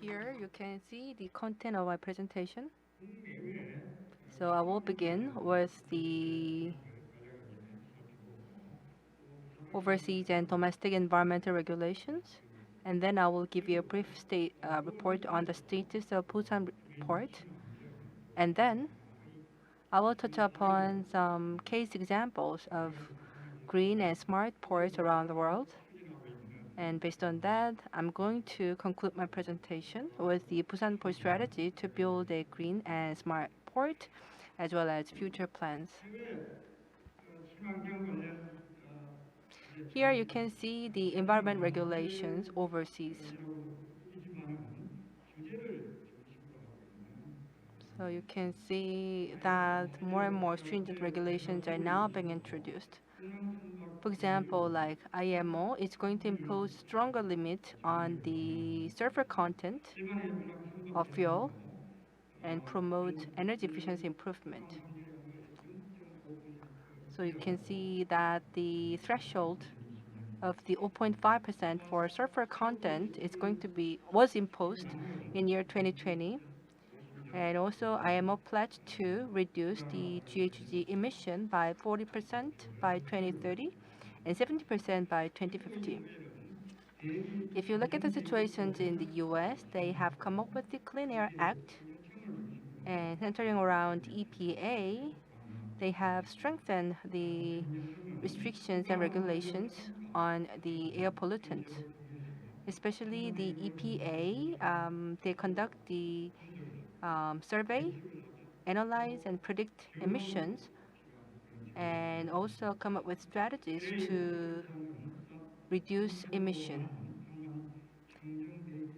Here you can see the content of my presentation. So I will begin with the overseas and domestic environmental regulations, and then I will give you a brief report on the status of Busan Port, And then I will touch upon some case examples of green and smart ports around the world. And based on that, I'm going to conclude my presentation with the Busan Port strategy to build a green and smart port, as well as future plans. Here you can see the environment regulations overseas. So you can see that more and more stringent regulations are now being introduced. For example, like IMO is going to impose stronger limits on the sulfur content of fuel and promote energy efficiency improvement. So you can see that the threshold of the 0.5% for sulfur content is was imposed in year 2020, and also IMO pledged to reduce the GHG emission by 40% by 2030 and 70% by 2050. If you look at the situations in the US, they have come up with the Clean Air Act, and centering around EPA, they have strengthened the restrictions and regulations on the air pollutants. Especially the EPA, they conduct the survey, analyze and predict emissions, and also come up with strategies to reduce emission.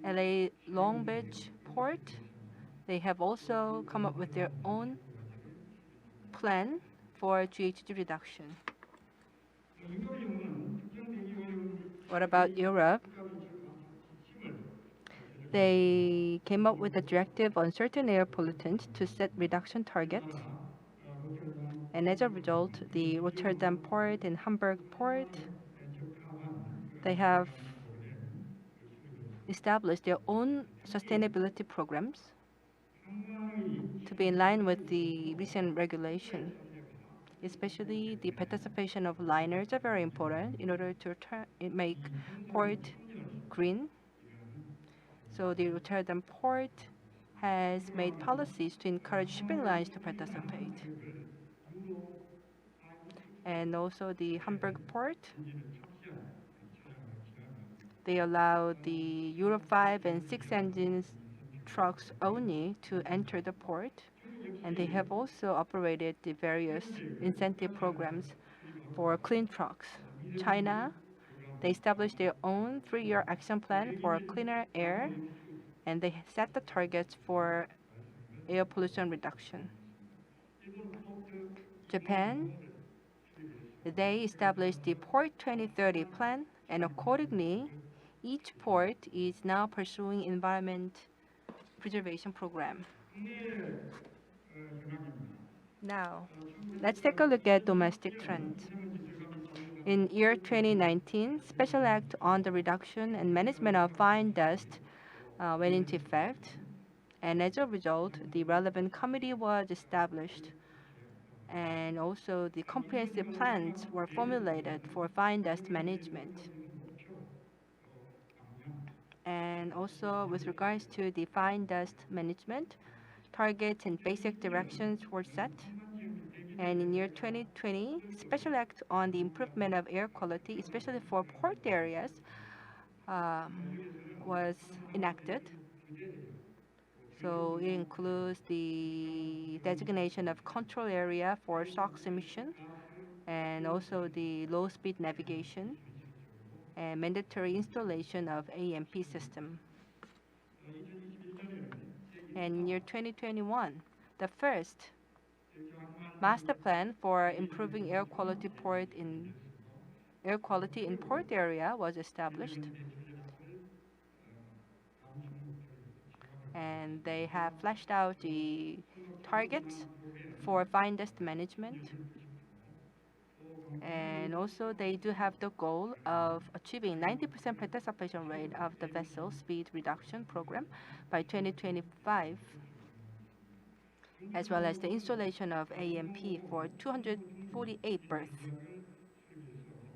LA Long Beach Port, they have also come up with their own plan for GHG reduction. What about Europe? They came up with a directive on certain air pollutants to set reduction targets. And as a result, the Rotterdam Port and Hamburg Port, they have established their own sustainability programs to be in line with the recent regulation. Especially the participation of liners are very important in order to make port green. So the Rotterdam Port has made policies to encourage shipping lines to participate. And also the Hamburg Port, they allow the Euro 5 and 6 engines trucks only to enter the port, and they have also operated the various incentive programs for clean trucks. China, they established their own 3-year action plan for cleaner air, and they set the targets for air pollution reduction. Japan, they established the Port 2030 plan, and accordingly, each port is now pursuing environment preservation program. Now, let's take a look at domestic trends. In year 2019, Special Act on the Reduction and Management of Fine Dust went into effect, and as a result, the relevant committee was established, and also the comprehensive plans were formulated for fine dust management. And also with regards to the fine dust management, targets and basic directions were set. And in year 2020, Special Act on the Improvement of Air Quality, especially for port areas, was enacted. So it includes the designation of control area for SOx emission, and also the low-speed navigation, and mandatory installation of AMP system. And in year 2021, the first master plan for improving air quality in port area was established. And they have fleshed out the targets for fine dust management. And also they do have the goal of achieving 90% participation rate of the vessel speed reduction program by 2025, as well as the installation of AMP for 248 berths.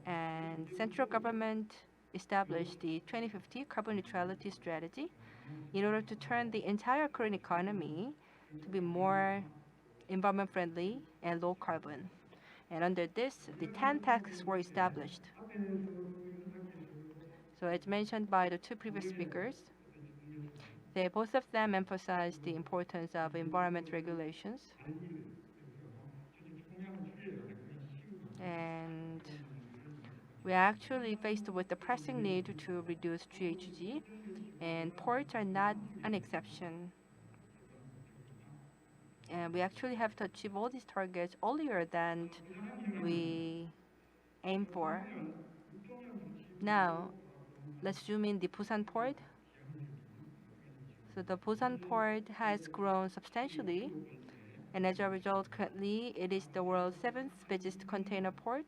And central government established the 2050 carbon neutrality strategy in order to turn the entire Korean economy to be more environment friendly and low carbon. And under this, the 10 tasks were established. So as mentioned by the two previous speakers, both of them emphasized the importance of environment regulations. And we are actually faced with the pressing need to reduce GHG, and ports are not an exception. And we actually have to achieve all these targets earlier than we aim for. Now, let's zoom in the Busan Port. So the Busan Port has grown substantially, and as a result, currently it is the world's 7th biggest container port,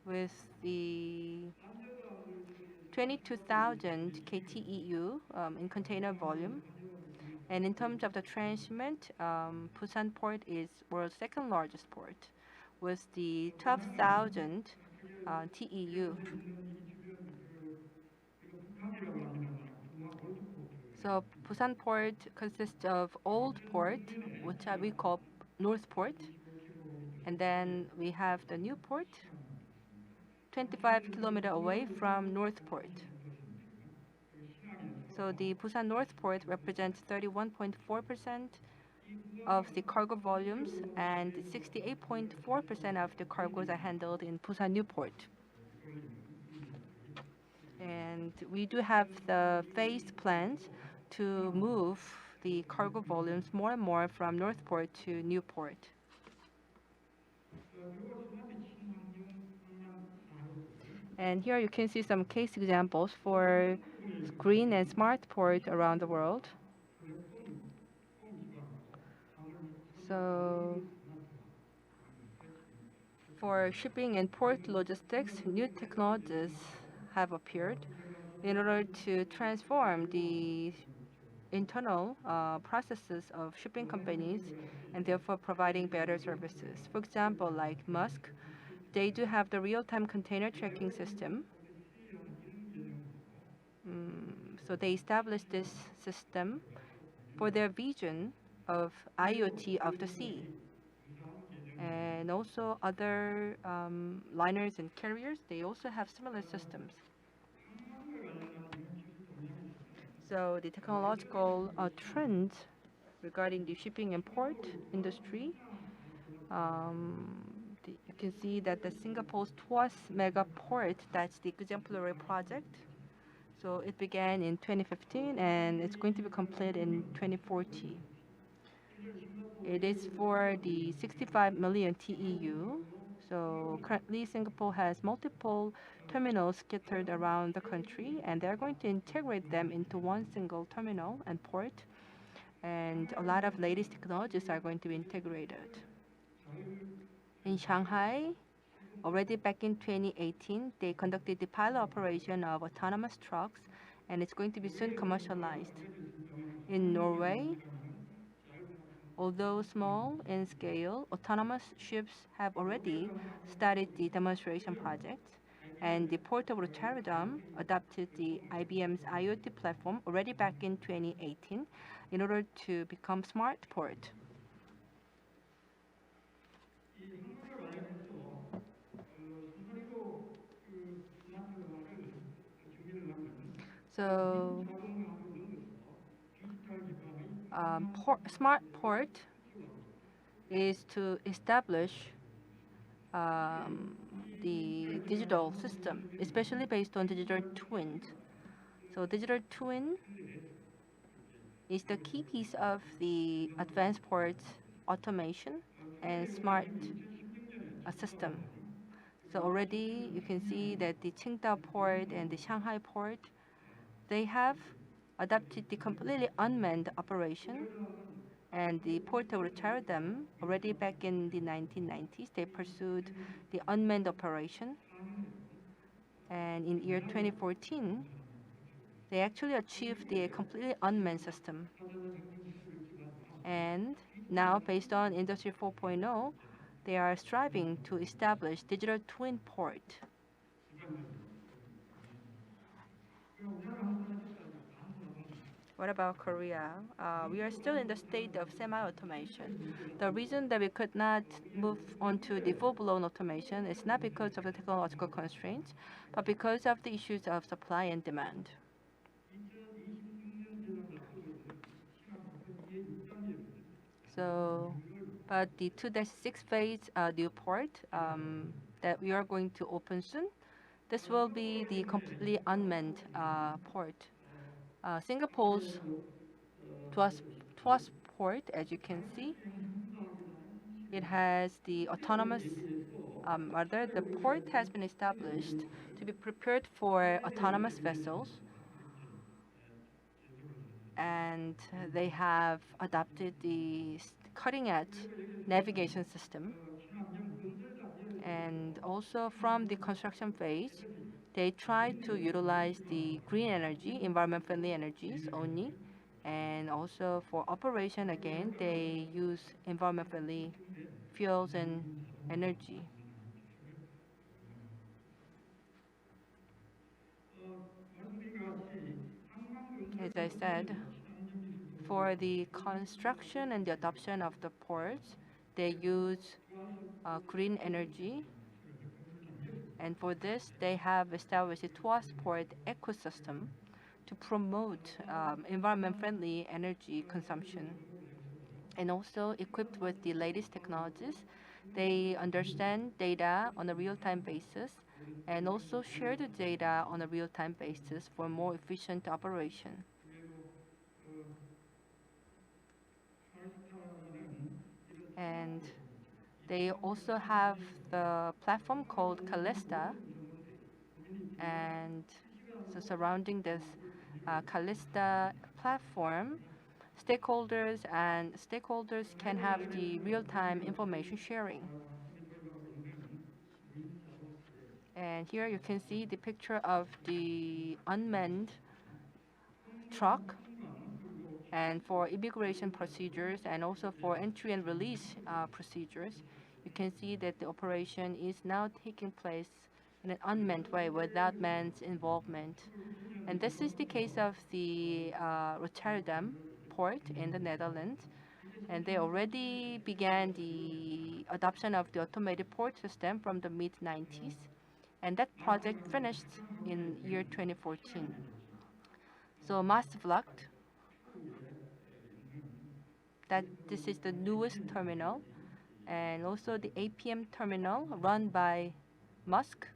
with the 22,000 KTEU in container volume. And in terms of the transshipment, Busan Port is world's second largest port, with the 12,000 TEU. So Busan Port consists of Old Port, which we call North Port, and then we have the New Port, 25 kilometers away from North Port. So the Busan North Port represents 31.4% of the cargo volumes, and 68.4% of the cargoes are handled in Busan New Port. And we do have the phased plans to move the cargo volumes more and more from North Port to New Port. And here you can see some case examples for green and smart port around the world. So for shipping and port logistics, new technologies have appeared in order to transform the internal processes of shipping companies and therefore providing better services. For example, like Musk, they do have the real-time container tracking system. So they established this system for their vision of IoT of the sea. And also other liners and carriers, they also have similar systems. So the technological trends regarding the shipping and port industry, you can see that the Singapore's Tuas mega port, that's the exemplary project. So it began in 2015 and it's going to be completed in 2040. It is for the 65 million TEU. So currently Singapore has multiple terminals scattered around the country, and they're going to integrate them into one single terminal and port. And a lot of latest technologies are going to be integrated. In Shanghai, already back in 2018, they conducted the pilot operation of autonomous trucks, and it's going to be soon commercialized. In Norway, although small in scale, autonomous ships have already started the demonstration projects, and the Port of Rotterdam adopted the IBM's IoT platform already back in 2018 in order to become smart port. So smart port is to establish the digital system, especially based on digital twins. So digital twin is the key piece of the advanced port automation and smart system. So already you can see that the Qingdao port and the Shanghai port, they have adopted the completely unmanned operation. And the Port of Rotterdam, already back in the 1990s, they pursued the unmanned operation. And in year 2014, they actually achieved the completely unmanned system. And now, based on Industry 4.0, they are striving to establish digital twin port. What about Korea? We are still in the state of semi-automation. The reason that we could not move on to the full-blown automation is not because of the technological constraints, but because of the issues of supply and demand. So, but the 2-6 phase new port that we are going to open soon, this will be the completely unmanned port. Singapore's Tuas, Tuas port, as you can see, it has the autonomous, rather the port has been established to be prepared for autonomous vessels, and they have adopted the cutting-edge navigation system. And also from the construction phase, they try to utilize the green energy, environment-friendly energies only. And also for operation, again, they use environment-friendly fuels and energy. As I said, for the construction and the adoption of the ports, they use green energy. And for this, they have established a Tuas Port ecosystem to promote environment-friendly energy consumption. And also equipped with the latest technologies, they understand data on a real-time basis and also share the data on a real-time basis for more efficient operation. And they also have the platform called Callista, and so surrounding this Callista platform, stakeholders can have the real-time information sharing. And here you can see the picture of the unmanned truck, and for immigration procedures and also for entry and release procedures, you can see that the operation is now taking place in an unmanned way without man's involvement. And this is the case of the Rotterdam port in the Netherlands. And they already began the adoption of the automated port system from the mid-90s. And that project finished in year 2014. So Maasvlakte, that this is the newest terminal, and also the APM terminal run by Musk.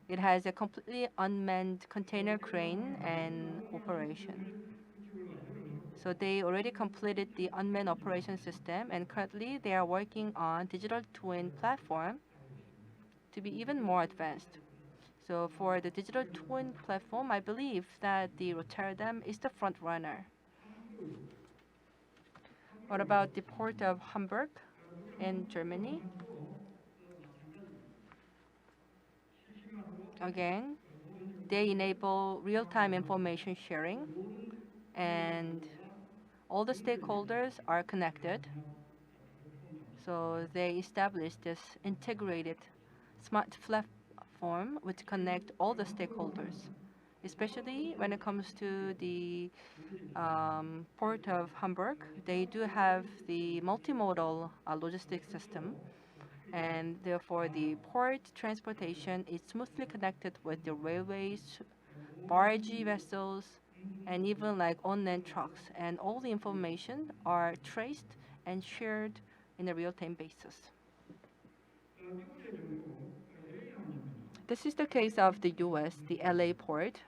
It has a completely unmanned container crane and operation. So they already completed the unmanned operation system, and currently they are working on digital twin platform to be even more advanced. So for the digital twin platform, I believe that the Rotterdam is the front runner. What about the port of Hamburg in Germany? Again, they enable real-time information sharing, and all the stakeholders are connected. So they established this integrated smart platform which connect all the stakeholders, especially when it comes to the port of Hamburg. They do have the multimodal logistics system, and therefore the port transportation is smoothly connected with the railways, barge vessels, and even like unmanned trucks. And all the information are traced and shared in a real-time basis. This is the case of the US, the LA port.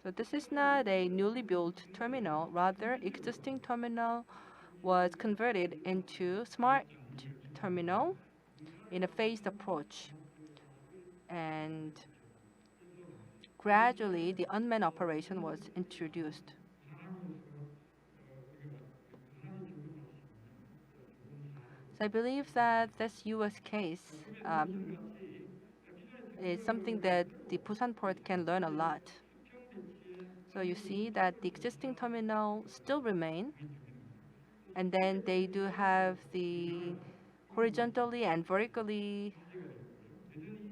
So this is not a newly built terminal, rather existing terminal was converted into smart terminal in a phased approach. And gradually the unmanned operation was introduced. So I believe that this US case is something that the Busan Port can learn a lot. So you see that the existing terminal still remain, and then they do have the horizontally and vertically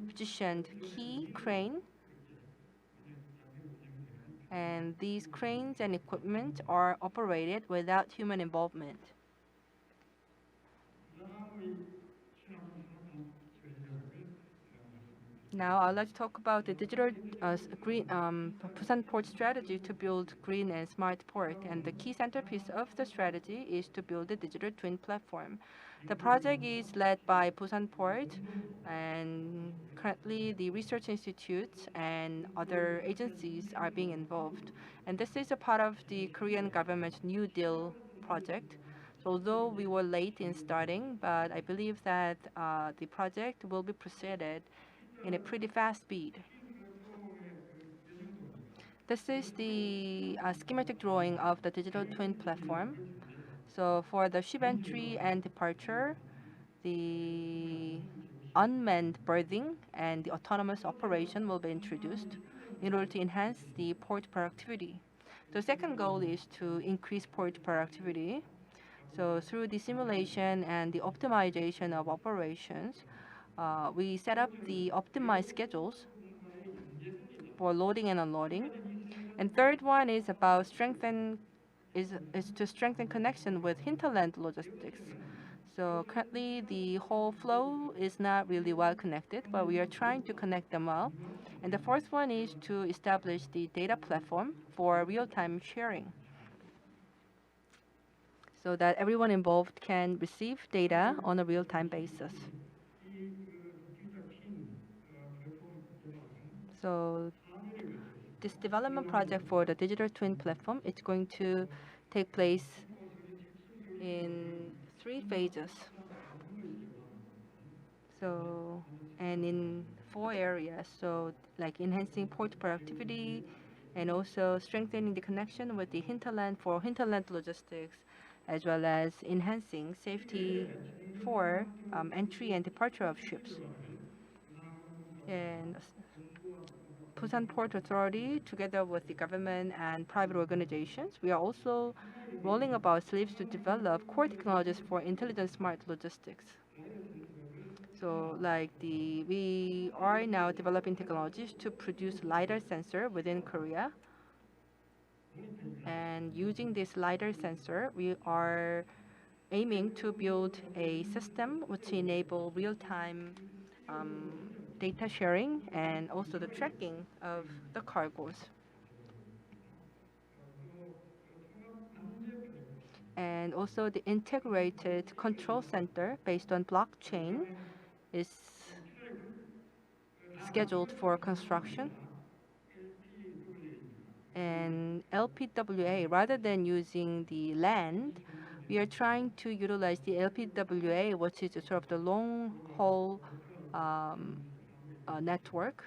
positioned key crane And these cranes and equipment are operated without human involvement. Now I'd like to talk about the digital Busan Port strategy to build green and smart port. And the key centerpiece of the strategy is to build a digital twin platform. The project is led by Busan Port, and currently the research institutes and other agencies are being involved. And this is a part of the Korean government's New Deal project. So although we were late in starting, but I believe that the project will be proceeded in a pretty fast speed. This is the schematic drawing of the digital twin platform. So for the ship entry and departure, the unmanned berthing and the autonomous operation will be introduced in order to enhance the port productivity. The second goal is to increase port productivity. So through the simulation and the optimization of operations, we set up the optimized schedules for loading and unloading. And third one is about is to strengthen connection with hinterland logistics. So currently the whole flow is not really well connected, but we are trying to connect them well. And the fourth one is to establish the data platform for real-time sharing, so that everyone involved can receive data on a real-time basis. So this development project for the digital twin platform is going to take place in 3 phases. So, and in 4 areas. So, like enhancing port productivity and also strengthening the connection with the hinterland for hinterland logistics, as well as enhancing safety for entry and departure of ships. And Busan Port Authority, together with the government and private organizations, we are also rolling up our sleeves to develop core technologies for intelligent smart logistics. So we are now developing technologies to produce LiDAR sensor within Korea. And using this LiDAR sensor, we are aiming to build a system which enable real-time data sharing and also the tracking of the cargoes. And also the integrated control center based on blockchain is scheduled for construction. And LPWA, rather than using the land, we are trying to utilize the LPWA, which is sort of the long haul network,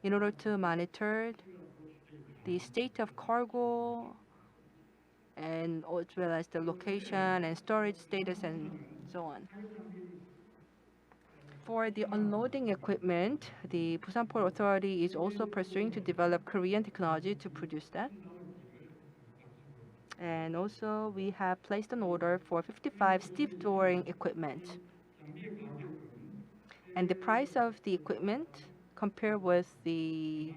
in order to monitor the state of cargo and as well as the location and storage status and so on. For the unloading equipment, the Busan Port Authority is also pursuing to develop Korean technology to produce that. And also, we have placed an order for 55 stevedoring equipment. And the price of the equipment, compared with the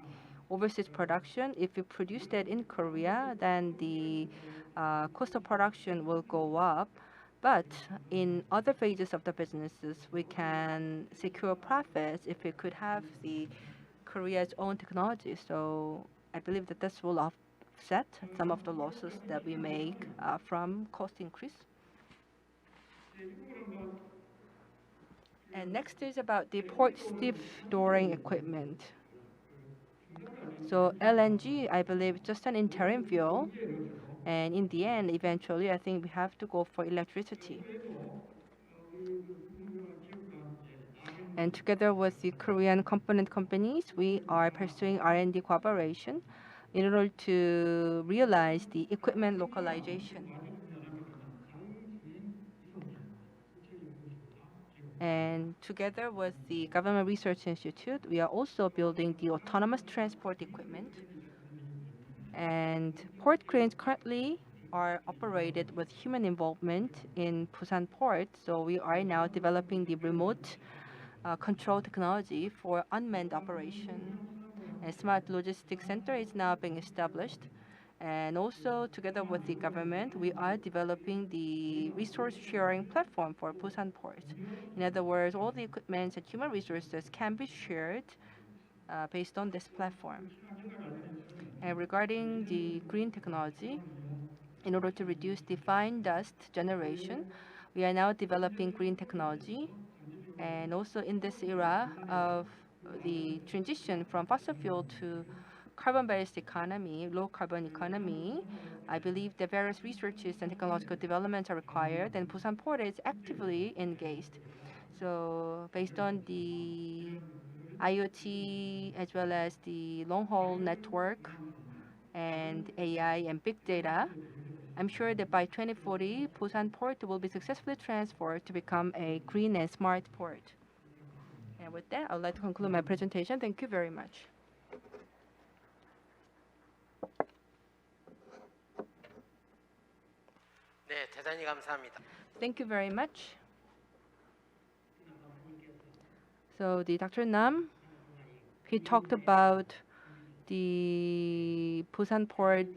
overseas production, if we produce that in Korea, then the cost of production will go up. But in other phases of the businesses, we can secure profits if we could have the Korea's own technology. So I believe that this will offset some of the losses that we make from cost increase. And next is about the port stevedoring equipment. So LNG, I believe, just an interim fuel. And in the end, eventually, I think we have to go for electricity. And together with the Korean component companies, we are pursuing R&D cooperation in order to realize the equipment localization. And together with the Government Research Institute, we are also building the autonomous transport equipment. And port cranes currently are operated with human involvement in Busan Port. So we are now developing the remote control technology for unmanned operation. A smart logistics center is now being established. And also, together with the government, we are developing the resource sharing platform for Busan Port. In other words, all the equipment and human resources can be shared based on this platform. And regarding the green technology, in order to reduce the fine dust generation, we are now developing green technology. And also in this era of the transition from fossil fuel to carbon-based economy, low carbon economy, I believe the various researches and technological developments are required, and Busan Port is actively engaged. So based on the IoT as well as the long-haul network and AI and big data, I'm sure that by 2040, Busan Port will be successfully transformed to become a green and smart port. And with that, I would like to conclude my presentation. Thank you very much. 네, 대단히 감사합니다. Thank you very much. So the Dr. Nam, he talked about the Busan Port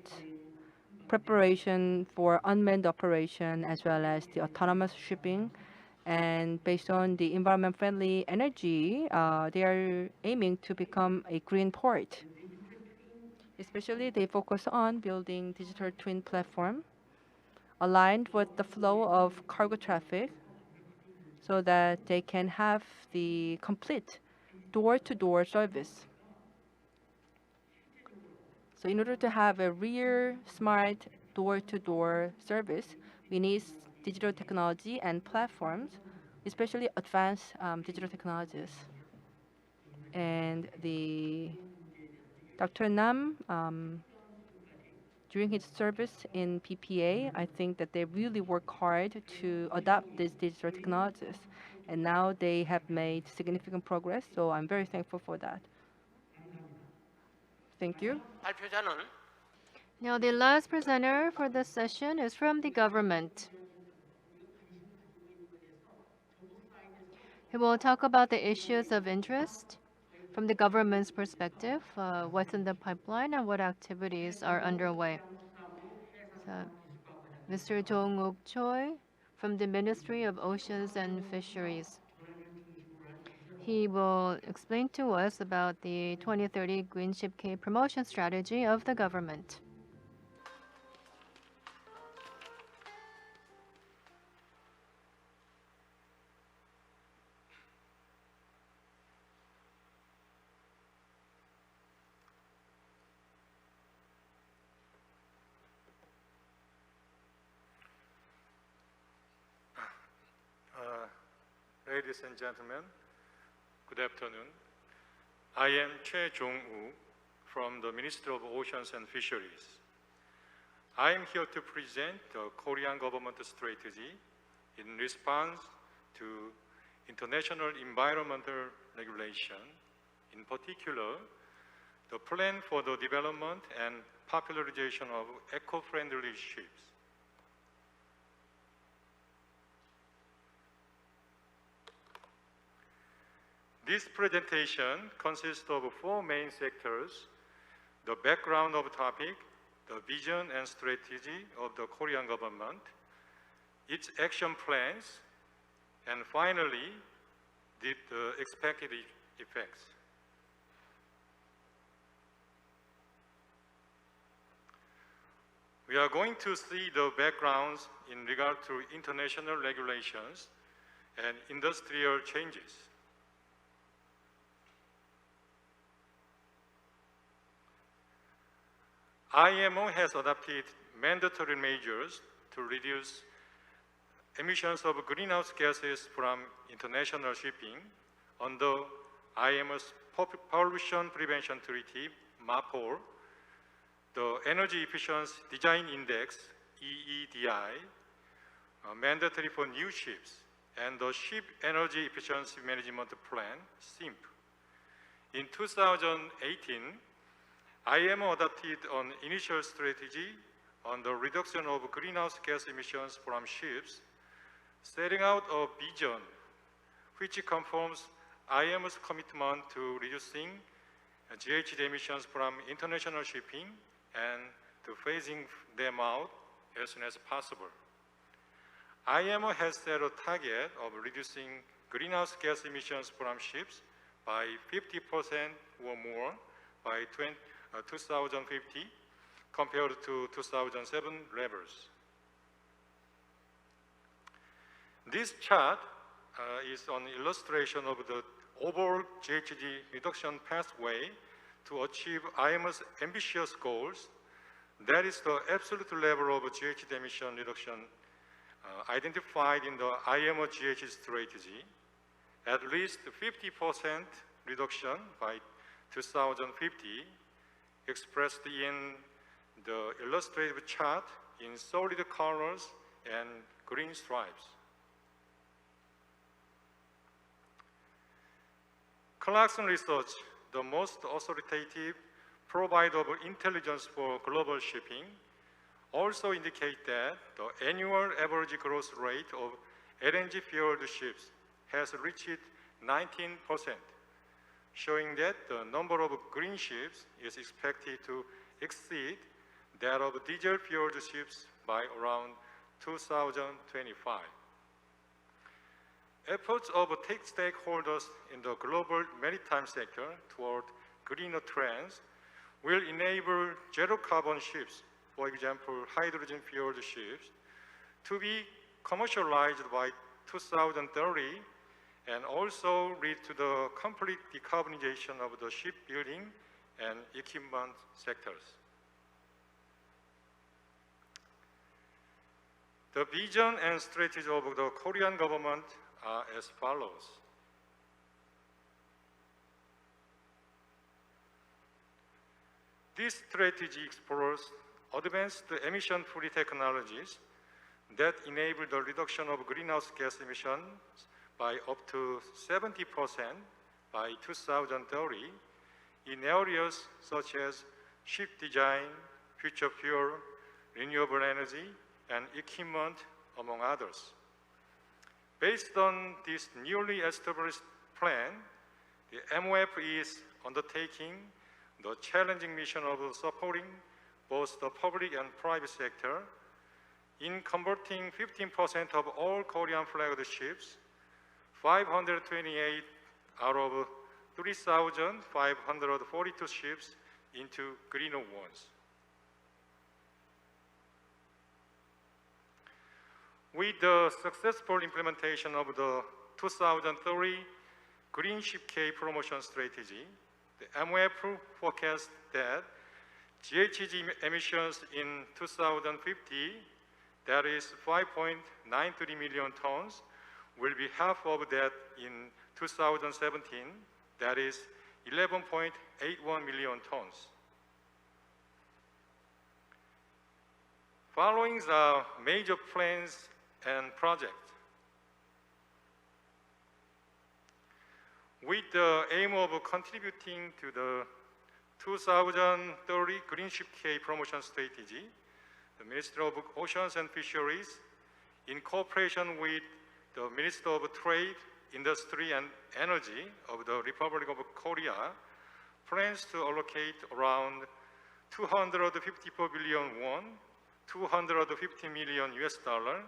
preparation for unmanned operation as well as the autonomous shipping. And based on the environment-friendly energy, they are aiming to become a green port. Especially, they focus on building digital twin platform aligned with the flow of cargo traffic so that they can have the complete door-to-door service. So in order to have a real smart door-to-door service, we need digital technology and platforms, especially advanced digital technologies. And the Dr. Nam, during his service in PPA, I think that they really work hard to adopt these digital technologies. And now they have made significant progress, so I'm very thankful for that. Thank you. 발표자는 Now, the last presenter for this session is from the government. He will talk about the issues of interest from the government's perspective, what's in the pipeline and what activities are underway. So, Mr. Jong-uk Choi from the Ministry of Oceans and Fisheries. He will explain to us about the 2030 Green Ship K promotion strategy of the government. Ladies and gentlemen, good afternoon. I am Choi Jong-woo from the Ministry of Oceans and Fisheries. I am here to present the Korean government strategy in response to international environmental regulation, in particular, the plan for the development and popularization of eco-friendly ships. This presentation consists of 4 main sectors: the background of the topic, the vision and strategy of the Korean government, its action plans, and finally, the expected effects. We are going to see the backgrounds in regard to international regulations and industrial changes. IMO has adopted mandatory measures to reduce emissions of greenhouse gases from international shipping under IMO's Pollution Prevention Treaty, MAPOL, the Energy Efficiency Design Index, EEDI, mandatory for new ships, and the Ship Energy Efficiency Management Plan, SIMP. In 2018, IMO adopted an initial strategy on the reduction of greenhouse gas emissions from ships, setting out a vision which confirms IMO's commitment to reducing GHG emissions from international shipping and to phasing them out as soon as possible. IMO has set a target of reducing greenhouse gas emissions from ships by 50% or more by 2050 compared to 2007 levels. This chart is an illustration of the overall GHG reduction pathway to achieve IMO's ambitious goals. That is the absolute level of GHG emission reduction identified in the IMO GHG strategy, at least 50% reduction by 2050, expressed in the illustrative chart in solid colors and green stripes. Clarksons Research, the most authoritative provider of intelligence for global shipping, also indicate that the annual average growth rate of LNG-fueled ships has reached 19%, showing that the number of green ships is expected to exceed that of diesel-fueled ships by around 2025. Efforts of stakeholders in the global maritime sector toward greener trends will enable zero-carbon ships, for example, hydrogen-fueled ships, to be commercialized by 2030 and also lead to the complete decarbonization of the shipbuilding and equipment sectors. The vision and strategy of the Korean government are as follows. This strategy explores advanced emission-free technologies that enable the reduction of greenhouse gas emissions by up to 70% by 2030 in areas such as ship design, future fuel, renewable energy, and equipment, among others. Based on this newly established plan, the MOF is undertaking the challenging mission of supporting both the public and private sector in converting 15% of all Korean flagged ships, 528 out of 3,542 ships, into greener ones. With the successful implementation of the 2030 Green Ship K promotion strategy, the MOF forecasts that GHG emissions in 2050, that is 5.93 million tons, will be half of that in 2017, that is 11.81 million tons. Following the major plans and projects. With the aim of contributing to the 2030 Green Ship K promotion strategy, the Ministry of Oceans and Fisheries, in cooperation with the Minister of Trade, Industry and Energy of the Republic of Korea, plans to allocate around 254 billion won, 250 million US dollar,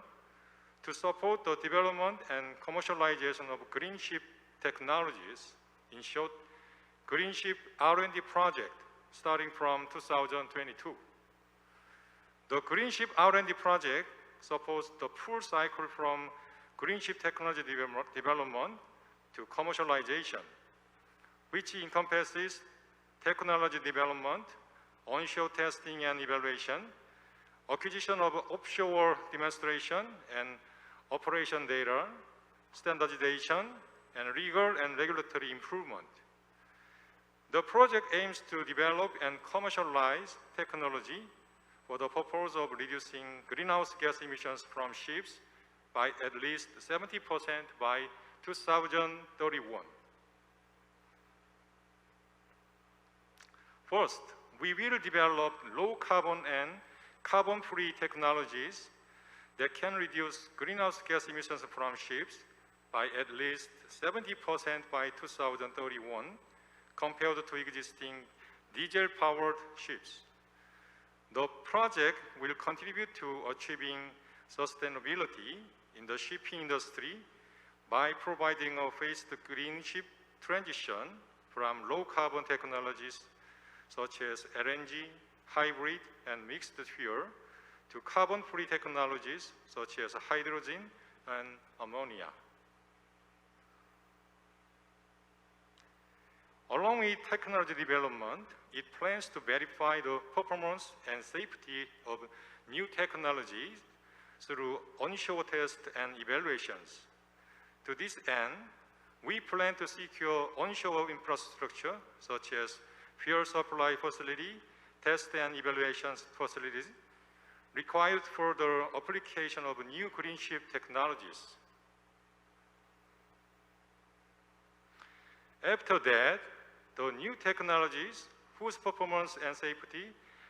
to support the development and commercialization of green ship technologies, in short, green ship R&D project starting from 2022. The green ship R&D project supports the full cycle from green ship technology development to commercialization, which encompasses technology development, onshore testing and evaluation, acquisition of offshore demonstration and operation data, standardization, and legal and regulatory improvement. The project aims to develop and commercialize technology for the purpose of reducing greenhouse gas emissions from ships by at least 70% by 2031. First, we will develop low carbon and carbon-free technologies that can reduce greenhouse gas emissions from ships by at least 70% by 2031 compared to existing diesel-powered ships. The project will contribute to achieving sustainability in the shipping industry by providing a phased green ship transition from low-carbon technologies such as LNG, hybrid, and mixed fuel to carbon-free technologies such as hydrogen and ammonia. Along with technology development, it plans to verify the performance and safety of new technologies through onshore tests and evaluations. To this end, we plan to secure onshore infrastructure such as fuel supply facility, test and evaluations facilities required for the application of new green ship technologies. After that, the new technologies whose performance and safety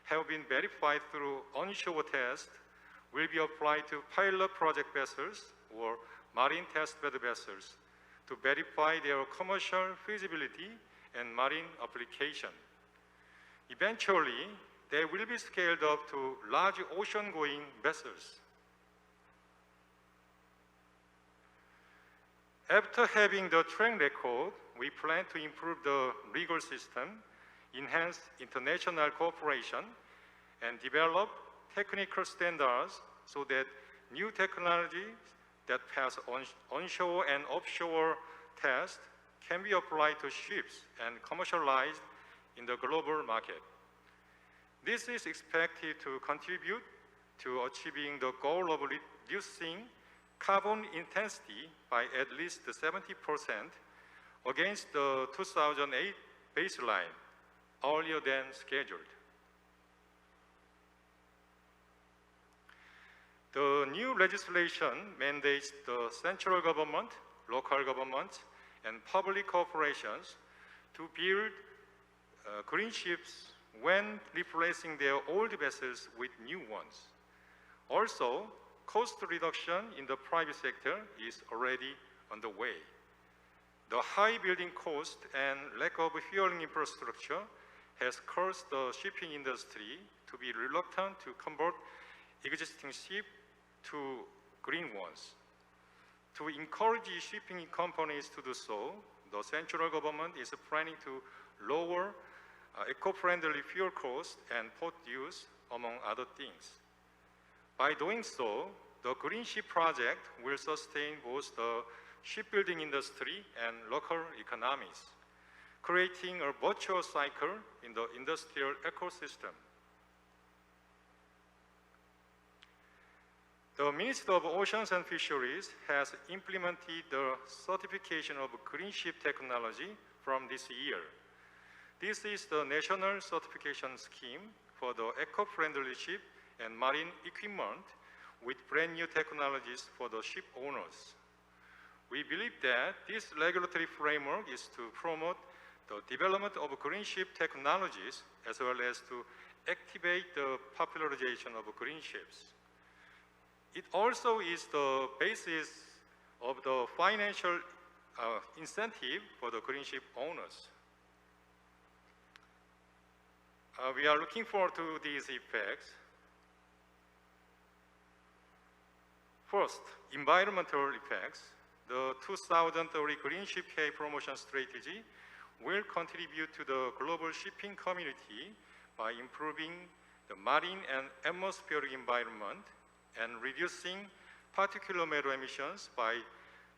have been verified through onshore tests will be applied to pilot project vessels or marine testbed vessels to verify their commercial feasibility and marine application. Eventually, they will be scaled up to large ocean-going vessels. After having the track record, we plan to improve the legal system, enhance international cooperation, and develop technical standards so that new technologies that pass onshore and offshore tests can be applied to ships and commercialized in the global market. This is expected to contribute to achieving the goal of reducing carbon intensity by at least 70% against the 2008 baseline, earlier than scheduled. The new legislation mandates the central government, local governments, and public corporations to build green ships when replacing their old vessels with new ones. Also, cost reduction in the private sector is already underway. The high building cost and lack of fueling infrastructure has caused the shipping industry to be reluctant to convert existing ships to green ones. To encourage shipping companies to do so, the central government is planning to lower eco-friendly fuel costs and port use, among other things. By doing so, the green ship project will sustain both the shipbuilding industry and local economies, creating a virtuous cycle in the industrial ecosystem. The Ministry of Oceans and Fisheries has implemented the certification of green ship technology from this year. This is the national certification scheme for the eco-friendly ship and marine equipment with brand new technologies for the ship owners. We believe that this regulatory framework is to promote the development of green ship technologies as well as to activate the popularization of green ships. It also is the basis of the financial incentive for the green ship owners. We are looking forward to these effects. First, environmental effects. The 2030 Green Ship K promotion strategy will contribute to the global shipping community by improving the marine and atmospheric environment and reducing particulate matter emissions by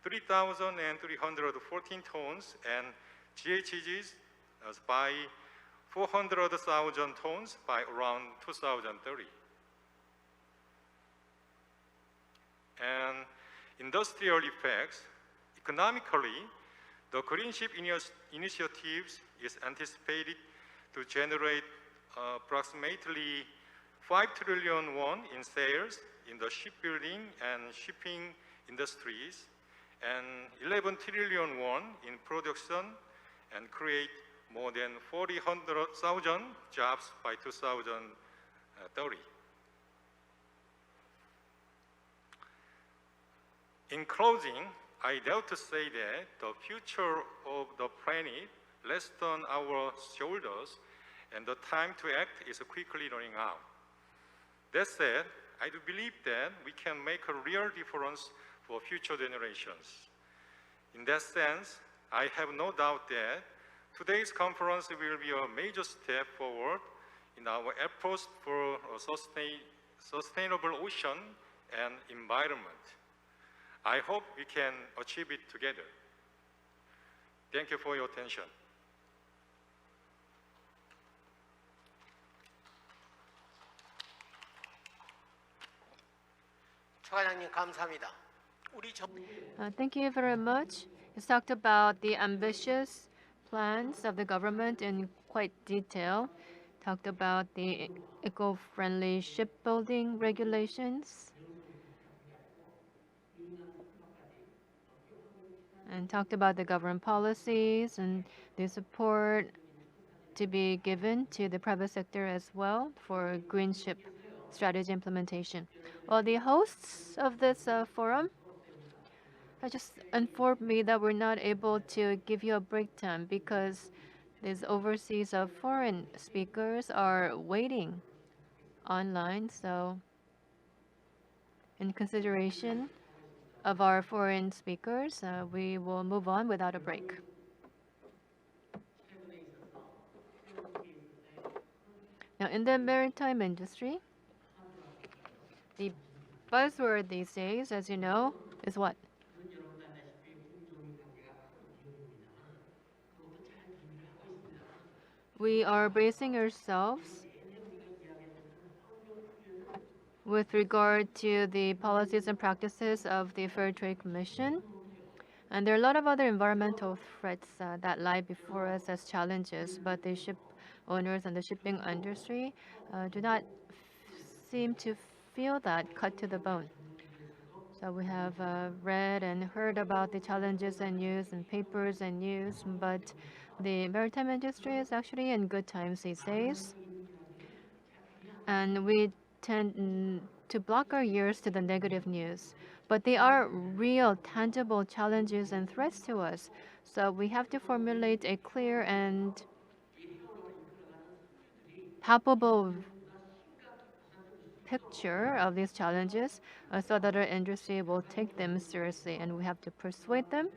3,314 tons and GHGs by 400,000 tons by around 2030. And industrial effects, economically, the green ship initiatives is anticipated to generate approximately 5 trillion won in sales in the shipbuilding and shipping industries and 11 trillion won in production and create more than 400,000 jobs by 2030. In closing, I dare to say that the future of the planet rest on our shoulders, and the time to act is quickly running out. That said, I do believe that we can make a real difference for future generations. In that sense, I have no doubt that today's conference will be a major step forward in our efforts for a sustainable ocean and environment. I hope we can achieve it together. Thank you for your attention. 최 과장님 감사합니다. Thank you very much. He's talked about the ambitious plans of the government in quite detail. Talked about the eco-friendly shipbuilding regulations. And talked about the government policies and the support to be given to the private sector as well for green ship strategy implementation. Well, the hosts of this forum just informed me that we're not able to give you a break time because these overseas foreign speakers are waiting online. So in consideration of our foreign speakers, we will move on without a break. Now, in the maritime industry, the buzzword these days, as you know, is what? We are bracing ourselves with regard to the policies and practices of the Fair Trade Commission. And there are a lot of other environmental threats that lie before us as challenges, but the ship owners and the shipping industry do not seem to feel that cut to the bone. So we have read and heard about the challenges and news and papers and news, but the maritime industry is actually in good times these days. And we tend to block our ears to the negative news. But they are real, tangible challenges and threats to us. So we have to formulate a clear and palpable picture of these challenges so that our industry will take them seriously. And we have to persuade them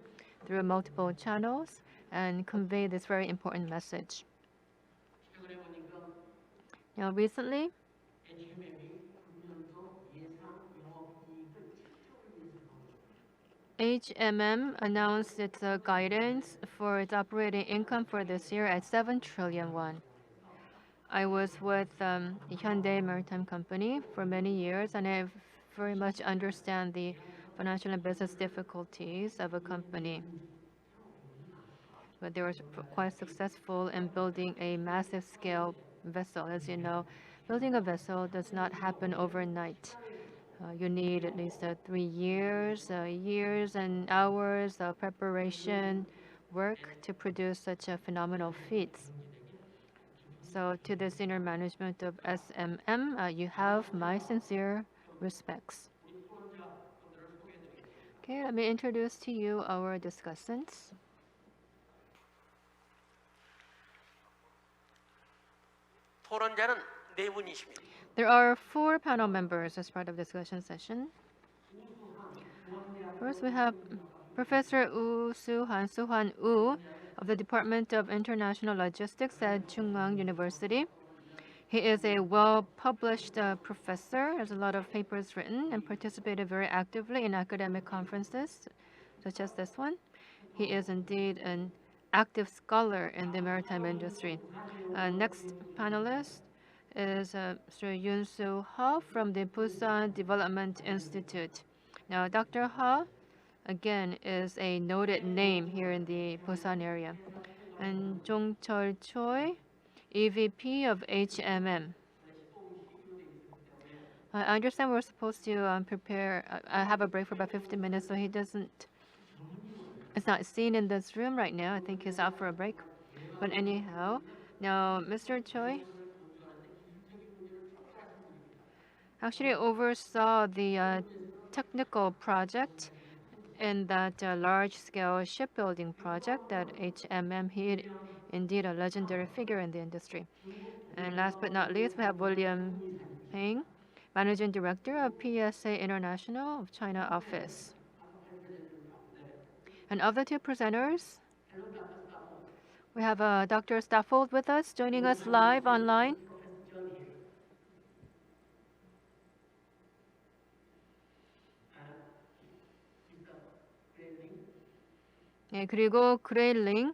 through multiple channels and convey this very important message. Now, recently, HMM announced its guidance for its operating income for this year at 7 trillion won. I was with Hyundai Maritime Company for many years, and I very much understand the financial and business difficulties of a company. But they were quite successful in building a massive scale vessel. As you know, building a vessel does not happen overnight. You need at least 3 years, years and hours of preparation work to produce such a phenomenal feats. So to the senior management of SMM, you have my sincere respects. Okay, let me introduce to you our discussants. 토론자는 4분이십니다. There are 4 panel members as part of the discussion session. First, we have Professor Suhan Woo of the Department of International Logistics at Chungang University. He is a well-published professor, has a lot of papers written, and participated very actively in academic conferences, such as this one. He is indeed an active scholar in the maritime industry. Next panelist is Mr. Yoon-soo Ha from the Busan Development Institute. Now, Dr. Ha, again, is a noted name here in the Busan area. And Jong-chul Choi, EVP of HMM. I understand we're supposed to have a break for about 15 minutes, so he it's not seen in this room right now. I think he's out for a break. But anyhow, now Mr. Choi actually oversaw the technical project in that large-scale shipbuilding project that HMM. He indeed a legendary figure in the industry. And last but not least, we have William Peng, Managing Director of PSA International of China office. And of the two presenters, we have Dr. Stopford with us, joining us live online. 네, 그리고 Grayling.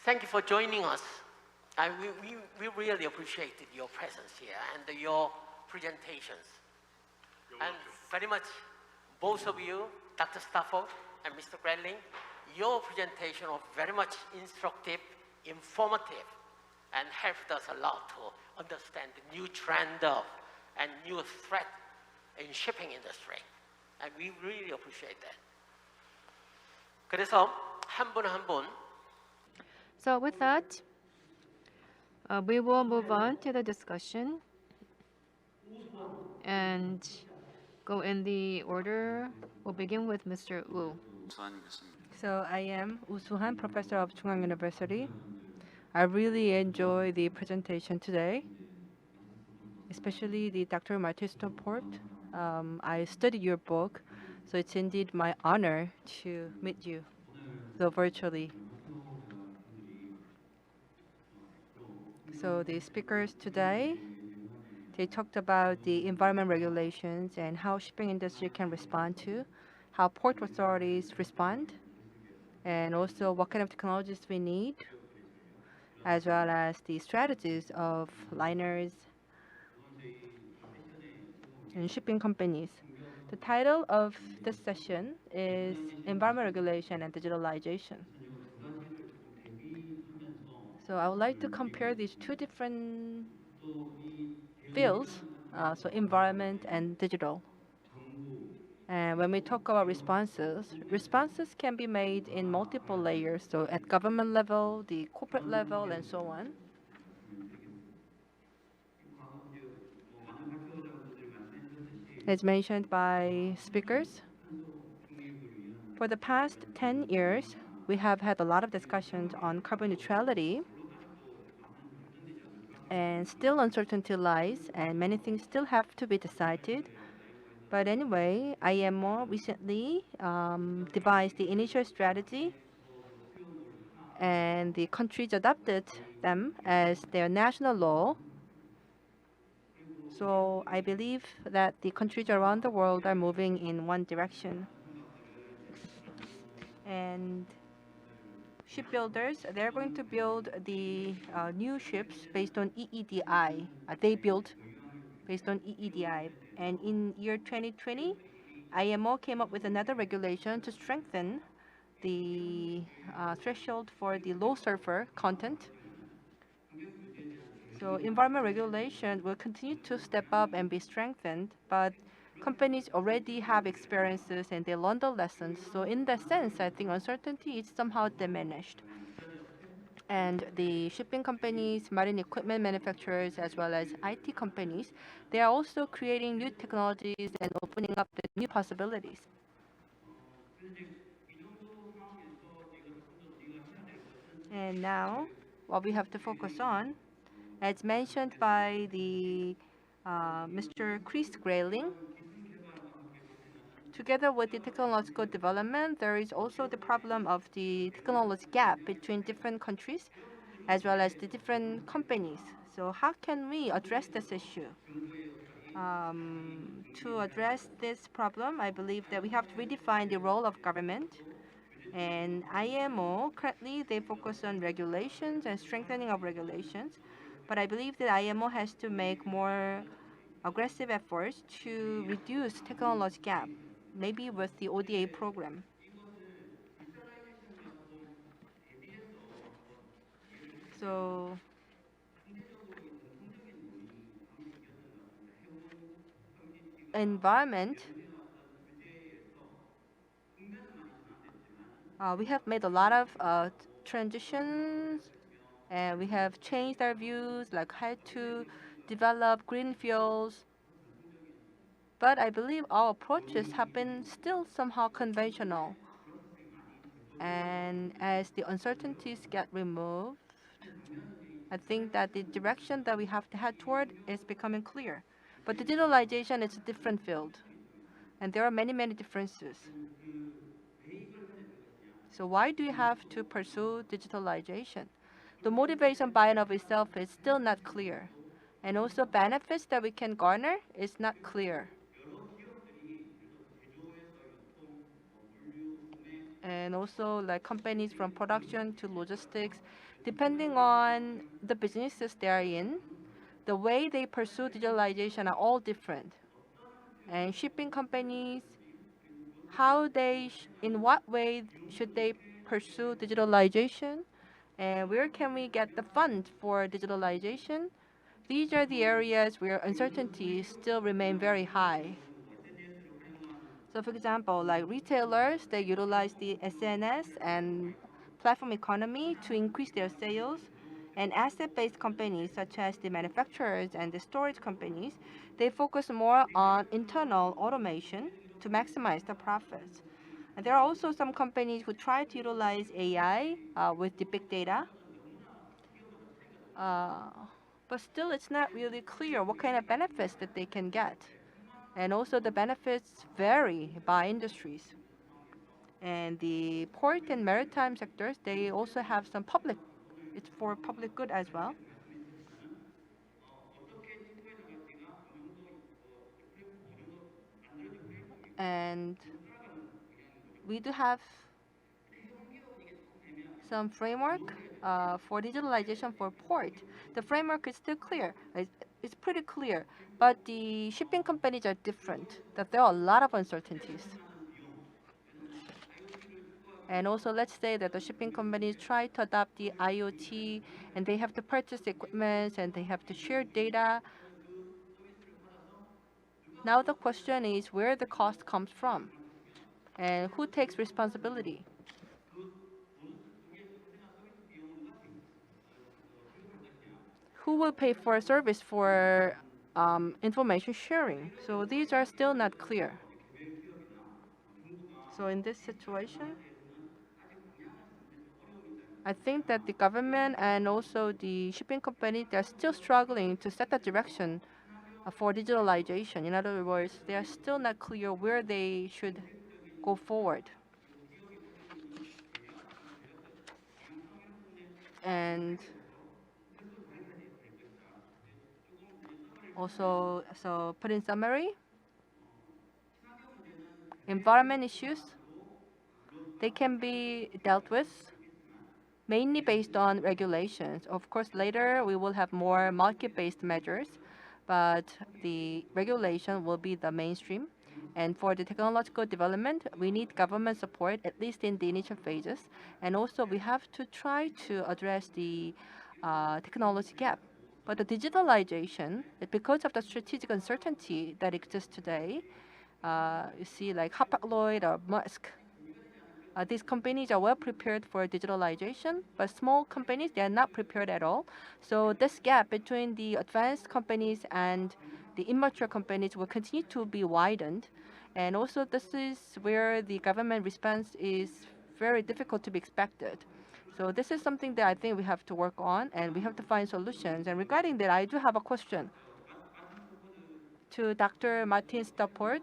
Thank you for joining us. We really appreciated your presence here and your presentations. And very much, both of you, Dr. Stopford and Mr. Grayling, your presentation was very much instructive, informative, and helped us a lot to understand the new trend of and new threat in shipping industry. And we really appreciate that. 그래서 한 분 한 분 So with that, we will move on to the discussion and go in the order. We'll begin with Mr. Wu. So I am Woo Soo-han, professor of Chungang University. I really enjoy the presentation today, especially the Dr. Martin Stopford. I studied your book, so it's indeed my honor to meet you, though virtually. So the speakers today, they talked about the environment regulations and how shipping industry can respond to, how port authorities respond, and also what kind of technologies we need, as well as the strategies of liners and shipping companies. The title of this session is Environment Regulation and Digitalization. So I would like to compare these two different fields, so environment and digital. And when we talk about responses can be made in multiple layers, so at government level, the corporate level, and so on. As mentioned by speakers, for the past 10 years, we have had a lot of discussions on carbon neutrality, and still uncertainty lies, and many things still have to be decided. But anyway, IMO recently devised the initial strategy, and the countries adopted them as their national law. So I believe that the countries around the world are moving in one direction. And shipbuilders, they're going to build the new ships based on EEDI. They built based on EEDI. And in year 2020, IMO came up with another regulation to strengthen the threshold for the low sulfur content. So environment regulation will continue to step up and be strengthened, but companies already have experiences and they learn the lessons. So in that sense, I think uncertainty is somehow diminished. And the shipping companies, marine equipment manufacturers, as well as IT companies, they are also creating new technologies and opening up the new possibilities. And now, what we have to focus on, as mentioned by the Mr. Chris Grayling, together with the technological development, there is also the problem of the technology gap between different countries, as well as the different companies. So how can we address this issue? To address this problem, I believe that we have to redefine the role of government. And IMO, currently they focus on regulations and strengthening of regulations. But I believe that IMO has to make more aggressive efforts to reduce technology gap, maybe with the ODA program. So environment, we have made a lot of transitions, and we have changed our views, like how to develop green fuels. But I believe our approaches have been still somehow conventional. And as the uncertainties get removed, I think that the direction that we have to head toward is becoming clear. But digitalization is a different field, and there are many, many differences. So why do you have to pursue digitalization? The motivation by and of itself is still not clear. And also benefits that we can garner is not clear. And also like companies from production to logistics, depending on the businesses they are in, the way they pursue digitalization are all different. And shipping companies, in what way should they pursue digitalization? And where can we get the funds for digitalization? These are the areas where uncertainties still remain very high. So for example, like retailers, they utilize the SNS and platform economy to increase their sales. And asset-based companies such as the manufacturers and the storage companies, they focus more on internal automation to maximize the profits. And there are also some companies who try to utilize AI with the big data. Uh, but still, it's not really clear what kind of benefits that they can get. And also the benefits vary by industries. And the port and maritime sectors, they also have some public, it's for public good as well. And we do have some framework for digitalization for port. The framework is still clear. It's pretty clear, but the shipping companies are different. That there are a lot of uncertainties. And also, let's say that the shipping companies try to adopt the IoT, and they have to purchase equipment, and they have to share data. Now the question is where the cost comes from, and who takes responsibility. Who will pay for a service for information sharing? So these are still not clear. So in this situation, I think that the government and also the shipping company, they're still struggling to set the direction for digitalization. In other words, they are still not clear where they should go forward. And also, so put in summary, environment issues, they can be dealt with mainly based on regulations. Of course, later we will have more market-based measures, but the regulation will be the mainstream. And for the technological development, we need government support, at least in the initial phases. And also, we have to try to address the technology gap. But the digitalization, because of the strategic uncertainty that exists today, you see like Hapag-Lloyd or Musk, these companies are well prepared for digitalization, but small companies, they are not prepared at all. So this gap between the advanced companies and the immature companies will continue to be widened. And also this is where the government response is very difficult to be expected. So this is something that I think we have to work on, and we have to find solutions. And regarding that, I do have a question to Dr. Martin Stopford.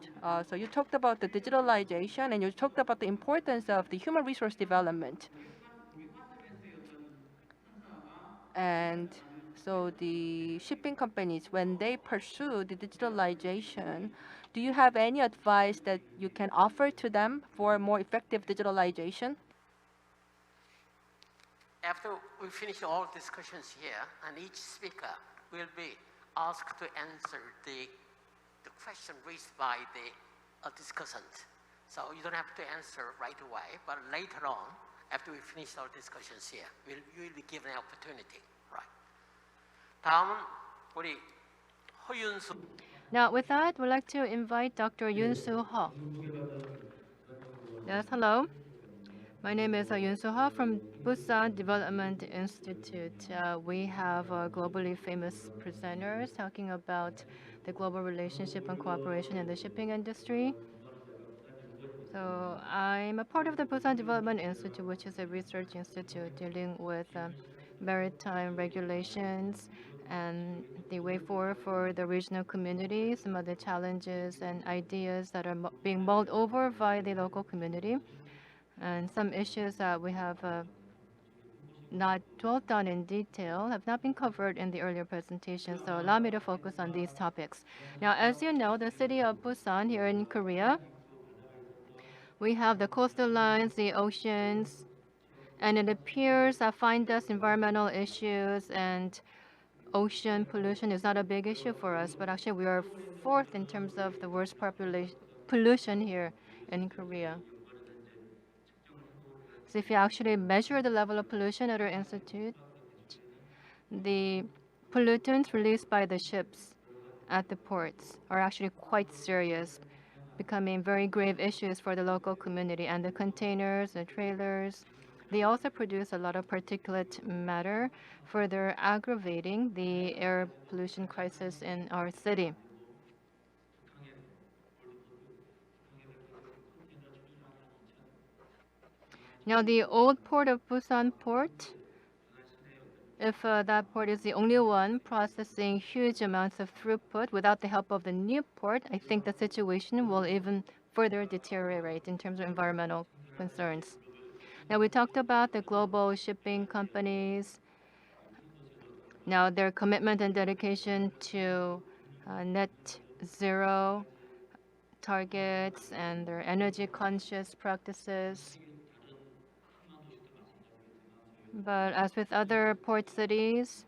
So you talked about the digitalization and you talked about the importance of the human resource development. And so the shipping companies, when they pursue the digitalization, do you have any advice that you can offer to them for more effective digitalization? After we finish all discussions here, and each speaker will be asked to answer the question raised by the discussant. So you don't have to answer right away, but later on, after we finish our discussions here, you will be given an opportunity, right? 다음은 우리 허윤수. Now, with that, we'd like to invite Dr. Yoon Soo Ho. Yes, hello. My name is Yoon So-ha from Busan Development Institute. We have globally famous presenters talking about the global relationship and cooperation in the shipping industry. So I'm a part of the Busan Development Institute, which is a research institute dealing with maritime regulations and the way forward for the regional community, some of the challenges and ideas that are being mulled over by the local community, and some issues that we have not dwelt on in detail have not been covered in the earlier presentation. So allow me to focus on these topics. Now, as you know, the city of Busan here in Korea, we have the coastal lines, the oceans, and it appears that fine dust, environmental issues, and ocean pollution is not a big issue for us, but actually we are fourth in terms of the worst pollution here in Korea. So if you actually measure the level of pollution at our institute, the pollutants released by the ships at the ports are actually quite serious, becoming very grave issues for the local community. And the containers, the trailers, they also produce a lot of particulate matter, further aggravating the air pollution crisis in our city. Now, the old port of Busan Port, if that port is the only one processing huge amounts of throughput without the help of the new port, I think the situation will even further deteriorate in terms of environmental concerns. Now, we talked about the global shipping companies. Now, their commitment and dedication to net zero targets and their energy conscious practices. But as with other port cities,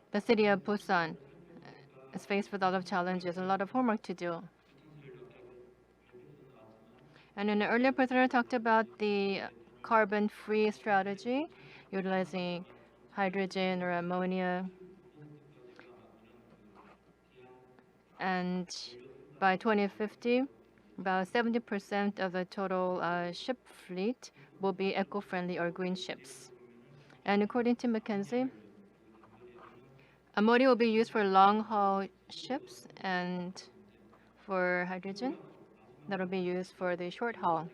the city of Busan is faced with a lot of challenges, a lot of homework to do. And in the earlier presenter talked about the carbon-free strategy, utilizing hydrogen or ammonia. And by 2050, about 70% of the total ship fleet will be eco-friendly or green ships. And according to McKinsey, ammonia will be used for long-haul ships, and for hydrogen, that will be used for the short haul.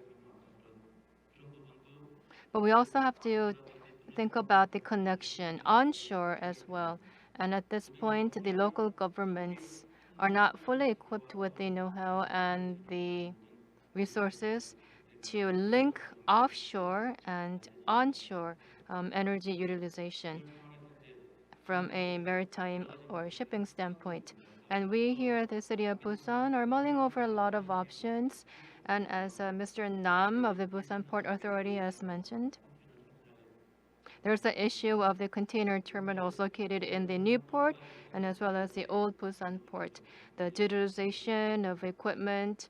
But we also have to think about the connection onshore as well. And at this point, the local governments are not fully equipped with the know-how and the resources to link offshore and onshore energy utilization from a maritime or shipping standpoint. And we here at the city of Busan are mulling over a lot of options. And as Mr. Nam of the Busan Port Authority has mentioned, there's the issue of the container terminals located in the new port and as well as the old Busan port. The digitalization of equipment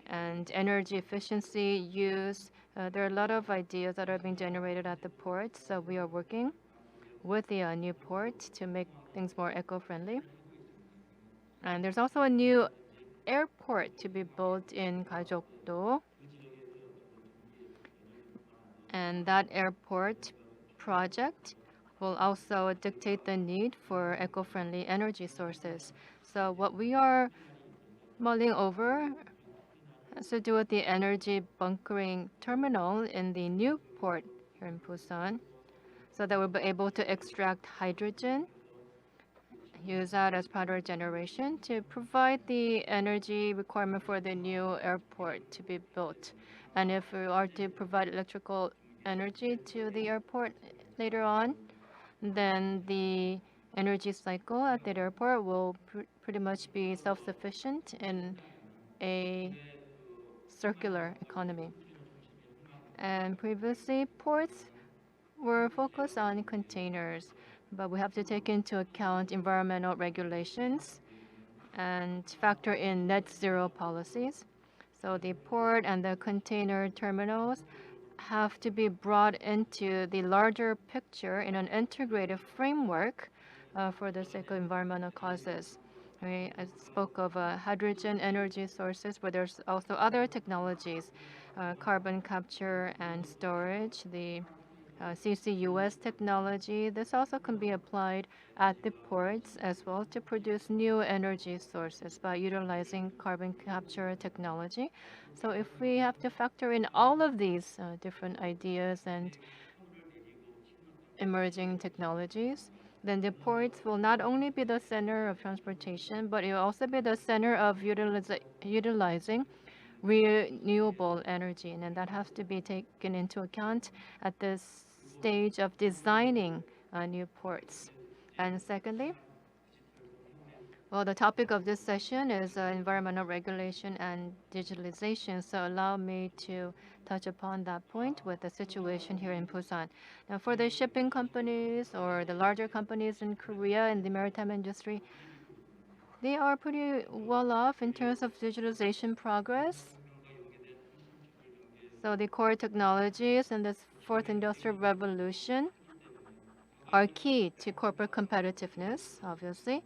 and energy efficiency use. There are a lot of ideas that are being generated at the port, so we are working with the new port to make things more eco-friendly. And there's also a new airport to be built in Gajokdo. And that airport project will also dictate the need for eco-friendly energy sources. So what we are mulling over has to do with the energy bunkering terminal in the new port here in Busan, so that we'll be able to extract hydrogen, use that as power generation to provide the energy requirement for the new airport to be built. And if we are to provide electrical energy to the airport later on, then the energy cycle at the airport will pretty much be self-sufficient in a circular economy. And previously, ports were focused on containers, but we have to take into account environmental regulations and factor in net zero policies. So the port and the container terminals have to be brought into the larger picture in an integrated framework for the sake of environmental causes. I spoke of hydrogen energy sources, but there's also other technologies carbon capture and storage, the CCUS technology. This also can be applied at the ports as well to produce new energy sources by utilizing carbon capture technology. So if we have to factor in all of these different ideas and emerging technologies, then the ports will not only be the center of transportation, but it will also be the center of utilizing renewable energy. And then that has to be taken into account at this stage of designing new ports. And secondly, well, the topic of this session is environmental regulation and digitalization. So allow me to touch upon that point with the situation here in Busan. Now, for the shipping companies or the larger companies in Korea in the maritime industry, they are pretty well off in terms of digitalization progress. So the core technologies in this fourth industrial revolution are key to corporate competitiveness, obviously.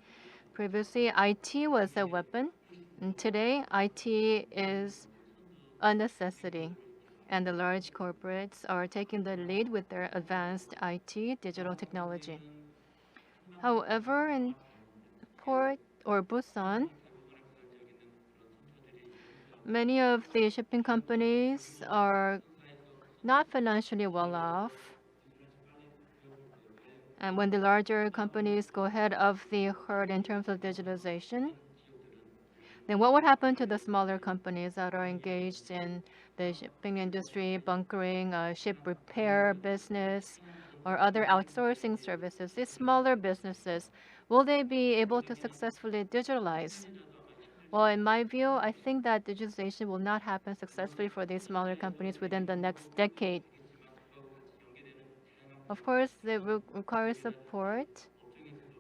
Previously, IT was a weapon, and today, IT is a necessity. And the large corporates are taking the lead with their advanced IT digital technology. However, in Port or Busan, many of the shipping companies are not financially well off. And when the larger companies go ahead of the herd in terms of digitalization, then what would happen to the smaller companies that are engaged in the shipping industry, bunkering, ship repair business, or other outsourcing services? These smaller businesses, will they be able to successfully digitalize? Well, in my view, I think that digitalization will not happen successfully for these smaller companies within the next decade. Of course, they will require support,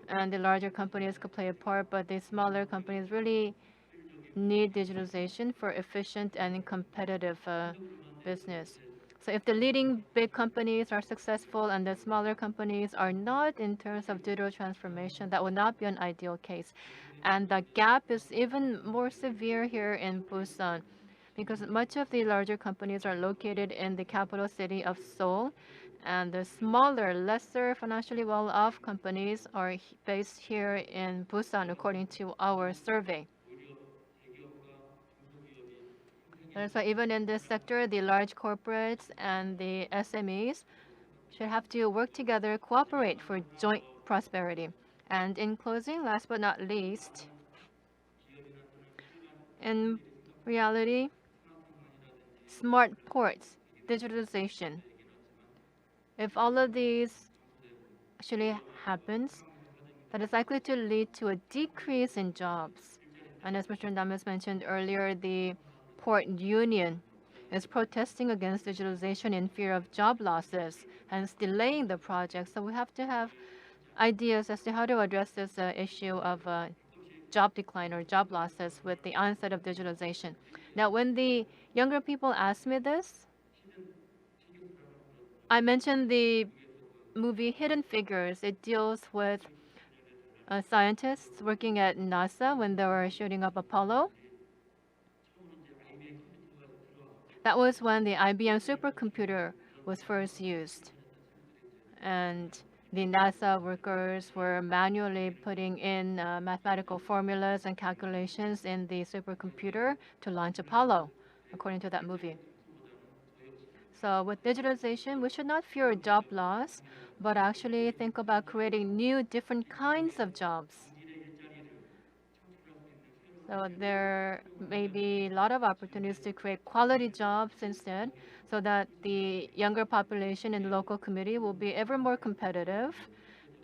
and the larger companies could play a part, but the smaller companies really need digitalization for efficient and competitive business. So if the leading big companies are successful and the smaller companies are not in terms of digital transformation, that would not be an ideal case. And the gap is even more severe here in Busan because much of the larger companies are located in the capital city of Seoul, and the smaller, lesser financially well-off companies are based here in Busan, according to our survey. That's why even in this sector, the large corporates and the SMEs should have to work together, cooperate for joint prosperity. And in closing, last but not least, in reality, smart ports, digitalization. If all of these actually happens, that is likely to lead to a decrease in jobs. And as Mr. Nam has mentioned earlier, the port union is protesting against digitalization in fear of job losses, hence delaying the project. So we have to have ideas as to how to address this issue of job decline or job losses with the onset of digitalization. Now, when the younger people ask me this, I mentioned the movie Hidden Figures. It deals with scientists working at NASA when they were shooting up Apollo. That was when the IBM supercomputer was first used. And the NASA workers were manually putting in mathematical formulas and calculations in the supercomputer to launch Apollo, according to that movie. So with digitalization, we should not fear job loss, but actually think about creating new, different kinds of jobs. So there may be a lot of opportunities to create quality jobs instead, so that the younger population in the local community will be ever more competitive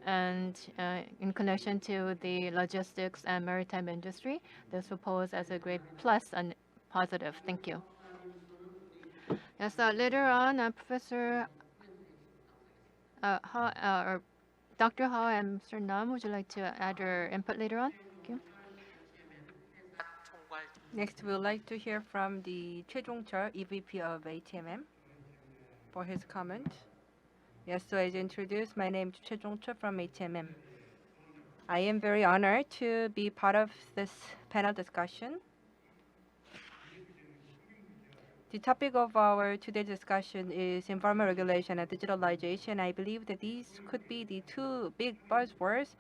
and in connection to the logistics and maritime industry. This will pose as a great plus and positive. Thank you. Yes, later on, Professor or Dr. Ha and Mr. Nam, would you like to add your input later on? Thank you. Next, we would like to hear from the Choi Jong-chul, EVP of ATMM, for his comment. Yes, so as introduced, my name is Choi Jong-chul from ATMM. I am very honored to be part of this panel discussion. The topic of our today's discussion is environment regulation and digitalization. I believe that these could be the two big buzzwords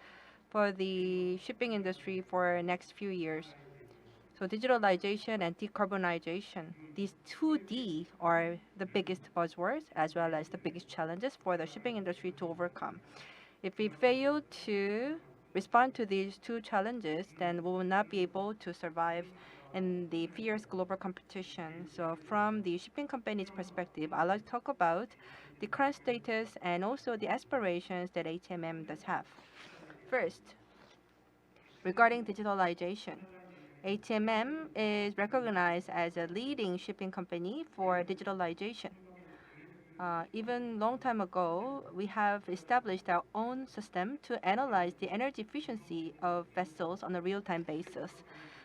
for the shipping industry for next few years. So digitalization and decarbonization, these two D are the biggest buzzwords as well as the biggest challenges for the shipping industry to overcome. If we fail to respond to these two challenges, then we will not be able to survive in the fierce global competition. So from the shipping company's perspective, I'd like to talk about the current status and also the aspirations that HMM does have. First, regarding digitalization, HMM is recognized as a leading shipping company for digitalization. Even long time ago, we have established our own system to analyze the energy efficiency of vessels on a real-time basis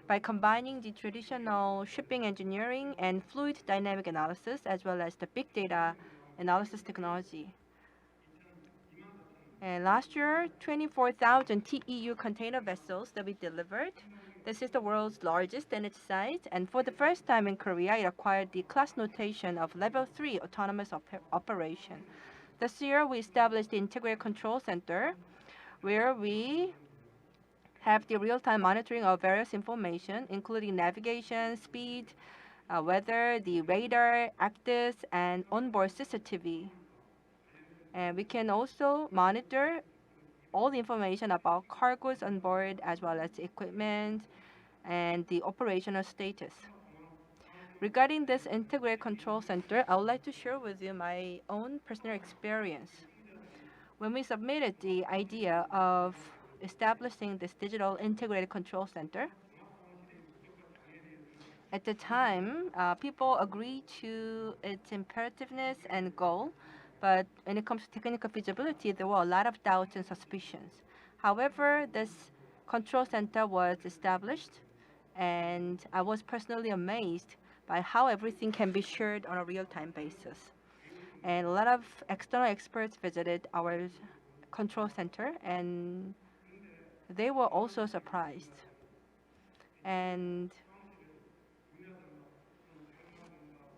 by combining the traditional shipping engineering and fluid dynamic analysis as well as the big data analysis technology. And last year, 24,000 TEU container vessels that we delivered. This is the world's largest in its size, and for the first time in Korea, it acquired the class notation of Level 3 autonomous operation. This year, we established the Integrated Control Center, where we have the real-time monitoring of various information, including navigation, speed, weather, the radar, ACTIS, and onboard CCTV. And we can also monitor all the information about cargoes on board as well as the equipment and the operational status. Regarding this integrated control center, I would like to share with you my own personal experience. When we submitted the idea of establishing this digital integrated control center, at the time, people agreed to its imperativeness and goal, but when it comes to technical feasibility, there were a lot of doubts and suspicions. However, this control center was established, and I was personally amazed by how everything can be shared on a real-time basis. And a lot of external experts visited our control center, and they were also surprised. And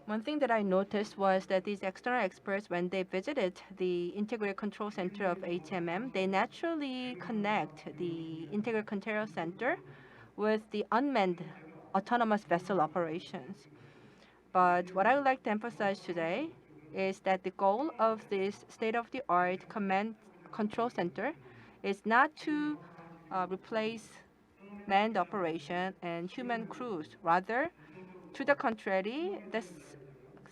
one thing that I noticed was that these external experts, when they visited the Integrated Control Center of HMM, they naturally connect the Integrated Control Center with the unmanned autonomous vessel operations. But what I would like to emphasize today is that the goal of this state-of-the-art command control center is not to replace manned operation and human crews. Rather, to the contrary, this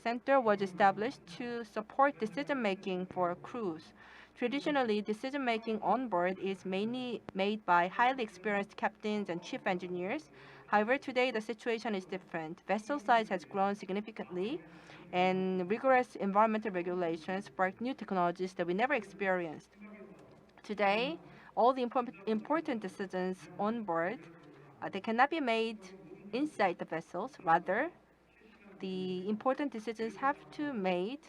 center was established to support decision-making for crews. Traditionally, decision-making on board is mainly made by highly experienced captains and chief engineers. However, today the situation is different. Vessel size has grown significantly, and rigorous environmental regulations spark new technologies that we never experienced. Today, all the important decisions on board, they cannot be made inside the vessels. Rather, the important decisions have to be made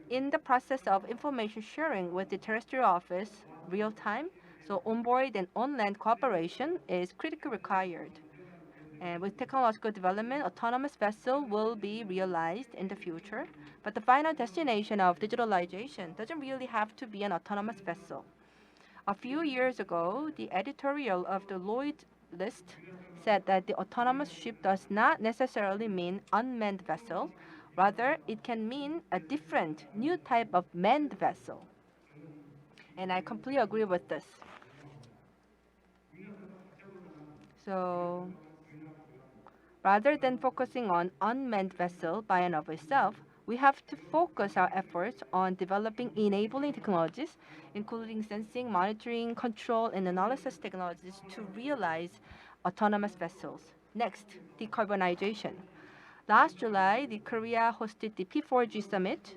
in the process of information sharing with the terrestrial office real time. So onboard and on-land cooperation is critically required. And with technological development, autonomous vessel will be realized in the future. But the final destination of digitalization doesn't really have to be an autonomous vessel. A few years ago, the editorial of the Lloyd List said that the autonomous ship does not necessarily mean unmanned vessel. Rather, it can mean a different, new type of manned vessel. And I completely agree with this. So, rather than focusing on unmanned vessel by and of itself, we have to focus our efforts on developing enabling technologies, including sensing, monitoring, control, and analysis technologies to realize autonomous vessels. Next, decarbonization. Last July, the Korea hosted the P4G summit.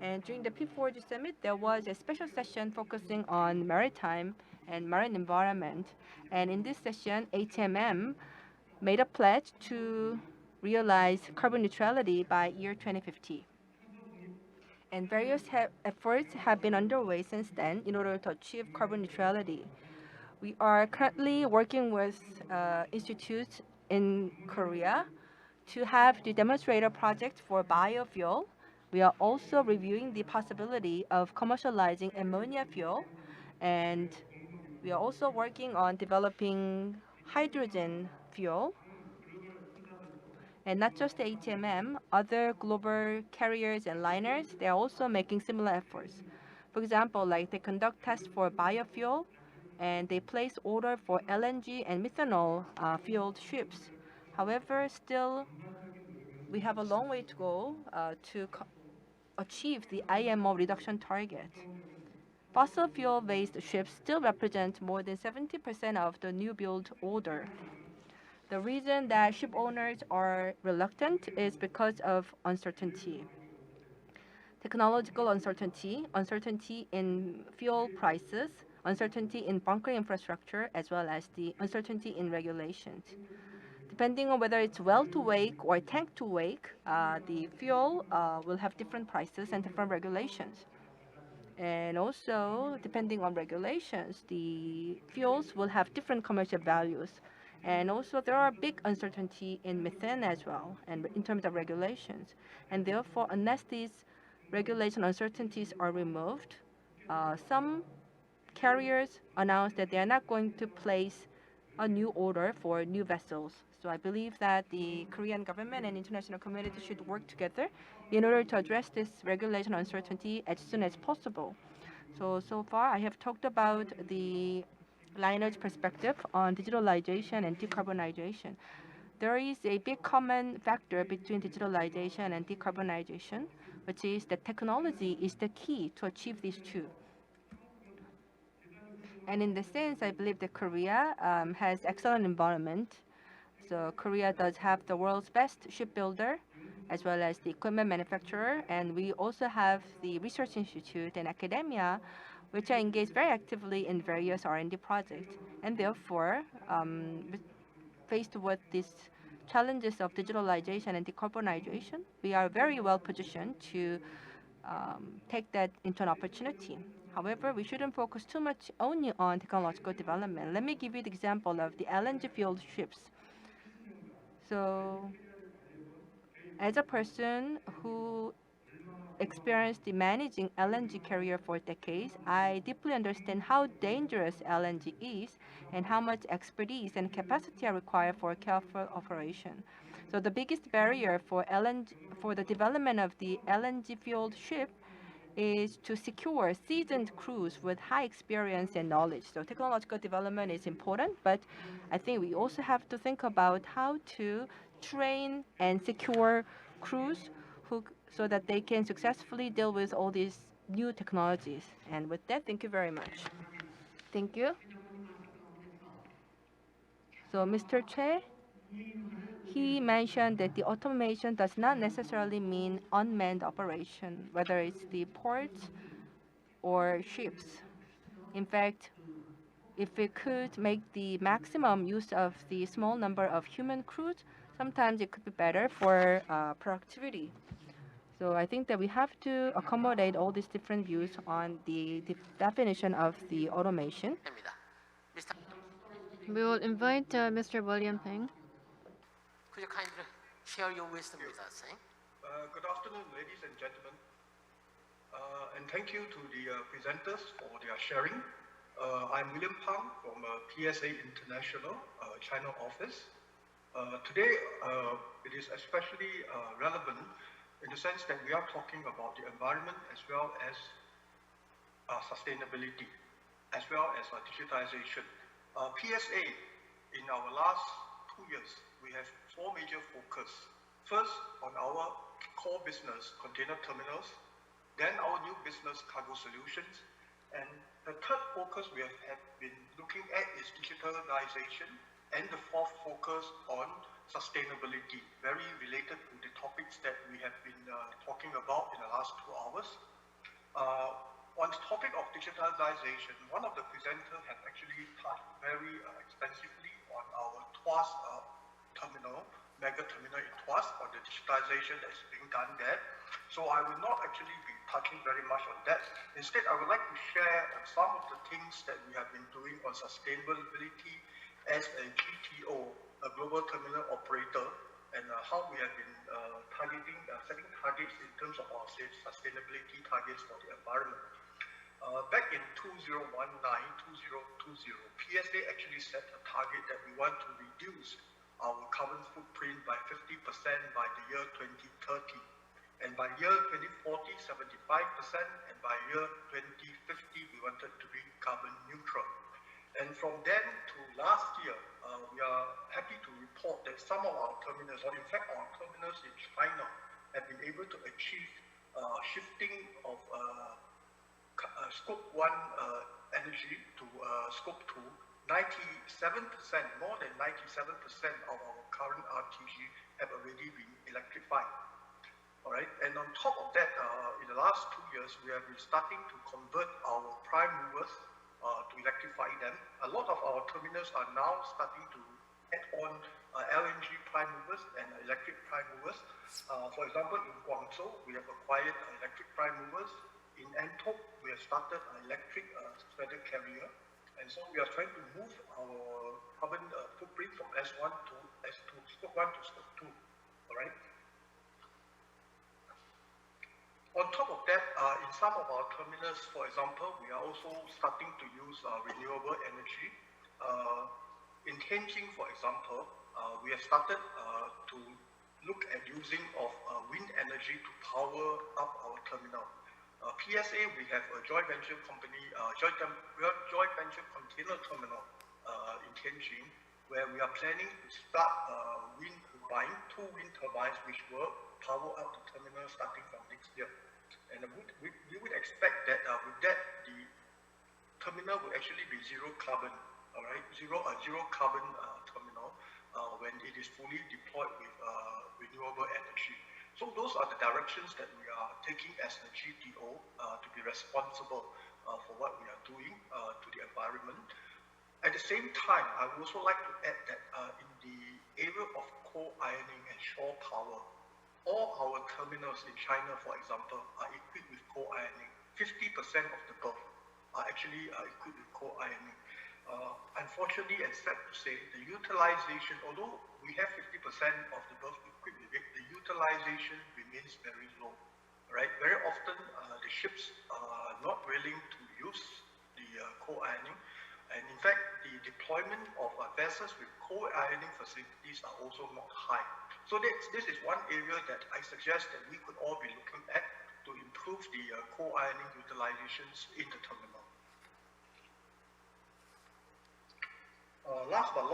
And during the P4G summit, there was a special session focusing on maritime and marine environment. And in this session, HMM made a pledge to realize carbon neutrality by year 2050. And various efforts have been underway since then in order to achieve carbon neutrality. We are currently working with institutes in Korea to have the demonstrator project for biofuel. We are also reviewing the possibility of commercializing ammonia fuel, and we are also working on developing hydrogen fuel. And not just the HMM, other global carriers and liners, they are also making similar efforts. For example, like they conduct tests for biofuel, and they place order for LNG and methanol fueled ships. However, still, we have a long way to go to achieve the IMO reduction target. Fossil fuel-based ships still represent more than 70% of the new build order. The reason that ship owners are reluctant is because of uncertainty. Technological uncertainty, uncertainty in fuel prices, uncertainty in bunker infrastructure, as well as the uncertainty in regulations. Depending on whether it's well to wake or tank to wake, the fuel will have different prices and different regulations. And also, depending on regulations, the fuels will have different commercial values. And also, there are big uncertainty in methane as well, and in terms of regulations. And therefore, unless these regulation uncertainties are removed, some carriers announced that they are not going to place a new order for new vessels. So I believe that the Korean government and international community should work together in order to address this regulation uncertainty as soon as possible. So far I have talked about the liner's perspective on digitalization and decarbonization. There is a big common factor between digitalization and decarbonization, which is that technology is the key to achieve these two. And in this sense, I believe that Korea has excellent environment. So Korea does have the world's best shipbuilder, as well as the equipment manufacturer, and we also have the research institute and academia, which are engaged very actively in various R&D projects. And therefore, faced with these challenges of digitalization and decarbonization, we are very well positioned to take that into an opportunity. However, we shouldn't focus too much only on technological development. Let me give you the example of the LNG fueled ships. So, as a person who experienced managing LNG carrier for decades, I deeply understand how dangerous LNG is and how much expertise and capacity are required for careful operation. So the biggest barrier for for the development of the LNG fueled ship is to secure seasoned crews with high experience and knowledge. So technological development is important, but I think we also have to think about how to train and secure crews so that they can successfully deal with all these new technologies. And with that, thank you very much. Thank you. So Mr. Che, he mentioned that the automation does not necessarily mean unmanned operation, whether it's the ports or ships. In fact, if we could make the maximum use of the small number of human crews, sometimes it could be better for productivity. So I think that we have to accommodate all these different views on the definition of the automation. We will invite Mr. William Peng. Could you kindly share your wisdom with us? Good afternoon, ladies and gentlemen. And thank you to the presenters for their sharing. I'm William Pang from PSA International China office. Today, it is especially relevant in the sense that we are talking about the environment as well as sustainability, as well as digitization. PSA, in our last 2 years, we have 4 major focus. First, on our core business, container terminals, then our new business, cargo solutions, and the third focus we have been looking at is digitalization, and the fourth focus on sustainability, very related to the topics that we have been talking about in the last 2 hours. On the topic of digitalization, one of the presenters had actually touched very extensively on our Tuas terminal, mega terminal in Tuas, on the digitalization that is being done there. So I will not actually be touching very much on that. Instead, I would like to share some of the things that we have been doing on sustainability as a GTO, a global terminal operator, and how we have been setting targets in terms of our sustainability targets for the environment. Back in 2019, 2020, PSA actually set a target that we want to reduce our carbon footprint by 50% by the year 2030. And by year 2040, 75%, and by year 2050, we wanted to be carbon neutral. And from then to last year, we are happy to report that some of our terminals, or in fact our terminals in China, have been able to achieve shifting of scope 1 energy to scope 2. 97%, more than 97% of our current RTG have already been electrified. All right, and on top of that, in the last 2 years, we have been starting to convert our prime movers to electrify them. A lot of our terminals are now starting to add on LNG prime movers and electric prime movers. For example, in Guangzhou, we have acquired electric prime movers. In Antwerp, we have started an electric straddle carrier. And so we are trying to move our carbon footprint from S1 to S2, scope 1 to scope 2. All right. On top of that, in some of our terminals, for example, we are also starting to use renewable energy. In Tianjin, for example, we have started to look at using of wind energy to power up our terminal. PSA, we have a joint venture company, joint venture container terminal in Tianjin, where we are planning to start buying 2 wind turbines, which will power up the terminal starting from next year. And we would expect that with that, the terminal will actually be zero carbon, all right, zero carbon terminal when it is fully deployed with renewable energy. So those are the directions that we are taking as a GTO to be responsible for what we are doing to the environment. At the same time, I would also like to add that in the area of coal ironing and shore power, all our terminals in China, for example, are equipped with coal ironing. 50% of the berth are actually equipped with coal ironing. Unfortunately, and sad to say, the utilization, although we have 50% of the berth equipped with it, the utilization remains very low. Right? Very often, the ships are not willing to use the coal ironing. And in fact, the deployment of vessels with coal ironing facilities are also not high. So this is one area that I suggest that we could all be looking at to improve the coal ironing utilizations in the terminal. Last but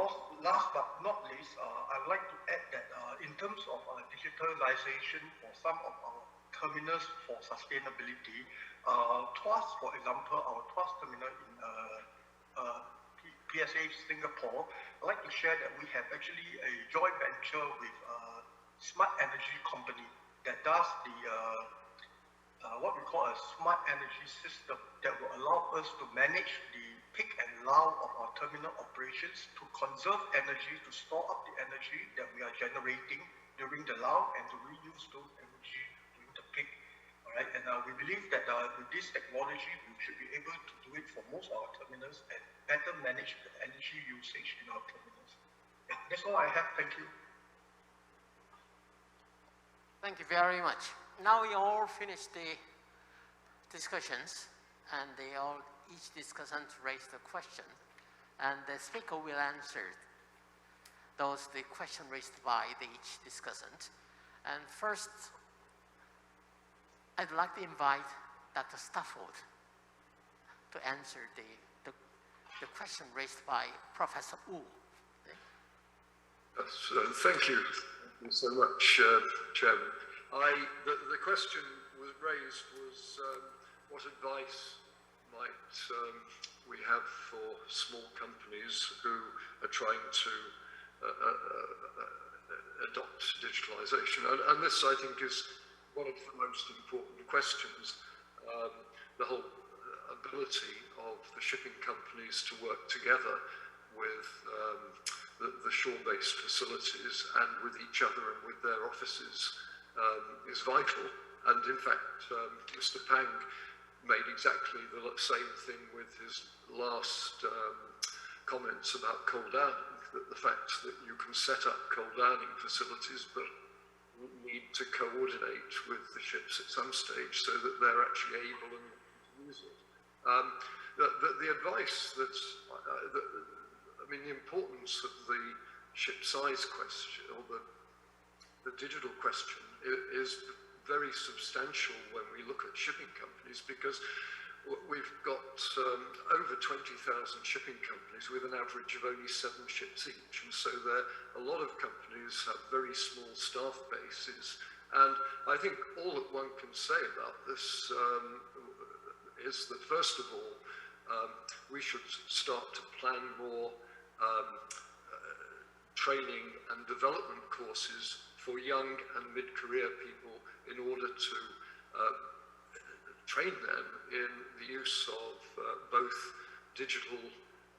not least, I would like to add that in terms of digitalization for some of our terminals for sustainability, Tuas, for example, our Tuas terminal in PSA Singapore, I'd like to share that we have actually a joint venture with a smart energy company that does the what we call a smart energy system that will allow us to manage the peak and lull of our terminal operations, to conserve energy, to store up the energy that we are generating during the lull, and to reuse those energy during the peak. All right, and we believe that with this technology, we should be able to do it for most of our terminals and better manage the energy usage in our terminals. Yeah, that's all I have. Thank you. Thank you very much. Now we all finished the discussions, and each discussant raised a question, and the speaker will answer the question raised by each discussant. And first, I'd like to invite Dr. Stopford to answer the question raised by Professor Wu. Yes, thank you. Thank you so much, Chairman. The question raised was what advice might we have for small companies who are trying to adopt digitalization? And this, I think, is one of the most important questions. The whole ability of the shipping companies to work together with the shore-based facilities and with each other and with their offices is vital. And in fact, Mr. Pang made exactly the same thing with his last comments about coal that the fact that you can set up coal landing facilities, but need to coordinate with the ships at some stage so that they're actually able and to use it. The advice that, I mean, the importance of the ship size question, or the digital question, is very substantial when we look at shipping companies, because we've got over 20,000 shipping companies with an average of only 7 ships each, and so a lot of companies have very small staff bases. And I think all that one can say about this is that, first of all, we should start to plan more training and development courses for young and mid-career people in order to train them in the use of both digital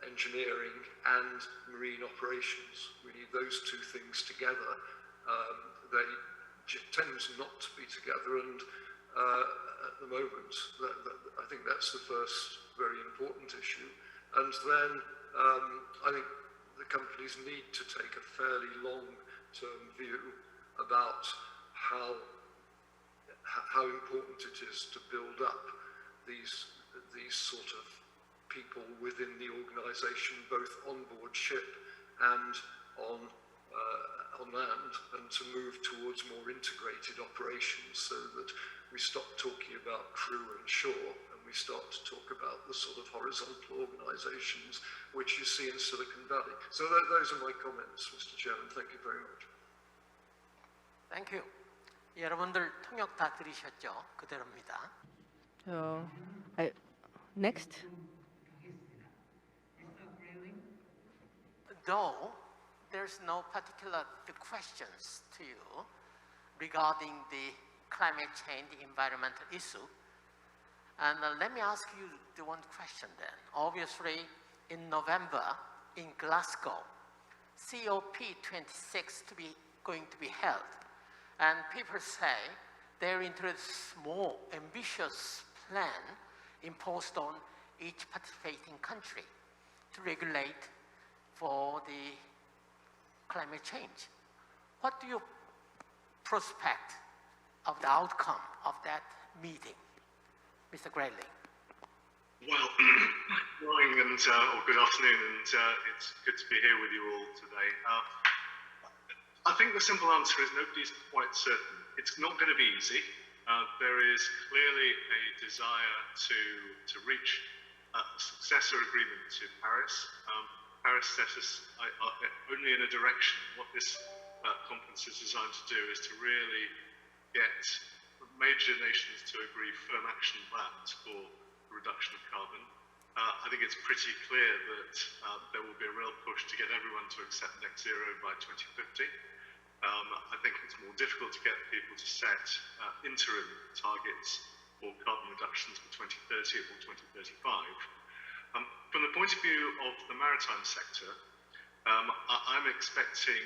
engineering and marine operations. We need those two things together. They tend not to be together, and at the moment, I think that's the first very important issue. And then I think the companies need to take a fairly long-term view about how important it is to build up these sort of people within the organisation, both on board ship and on land, and to move towards more integrated operations, so that we stop talking about crew and shore and we start to talk about the sort of horizontal organisations which you see in Silicon Valley. So those are my comments, Mr. Chairman. Thank you very much. Thank you. 여러분들 통역 다 들으셨죠? 그대로입니다. So, next. Though there's no particular questions to you regarding the climate change, the environmental issue, and let me ask you the one question then. Obviously, in November in Glasgow, COP26 going to be held. And people say they're into a small, ambitious plan imposed on each participating country to regulate for the climate change. What do you prospect of the outcome of that meeting, Mr. Grayling? Well, morning and or good afternoon, and it's good to be here with you all today. I think the simple answer is nobody's quite certain. It's not going to be easy. There is clearly a desire to reach a successor agreement to Paris. Paris set us only in a direction. What this conference is designed to do is to really get major nations to agree firm action plans for the reduction of carbon. I think it's pretty clear that there will be a real push to get everyone to accept net zero by 2050. I think it's more difficult to get people to set interim targets for carbon reductions for 2030 or 2035. From the point of view of the maritime sector, I'm expecting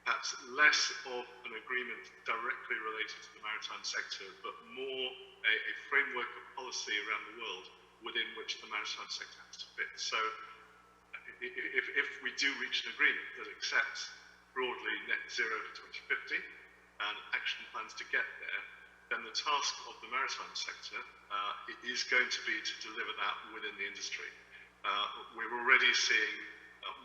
perhaps less of an agreement directly related to the maritime sector, but more a framework of policy around the world within which the maritime sector has to fit. So if we do reach an agreement that accepts broadly net zero for 2050 and action plans to get there, then the task of the maritime sector is going to be to deliver that within the industry. We're already seeing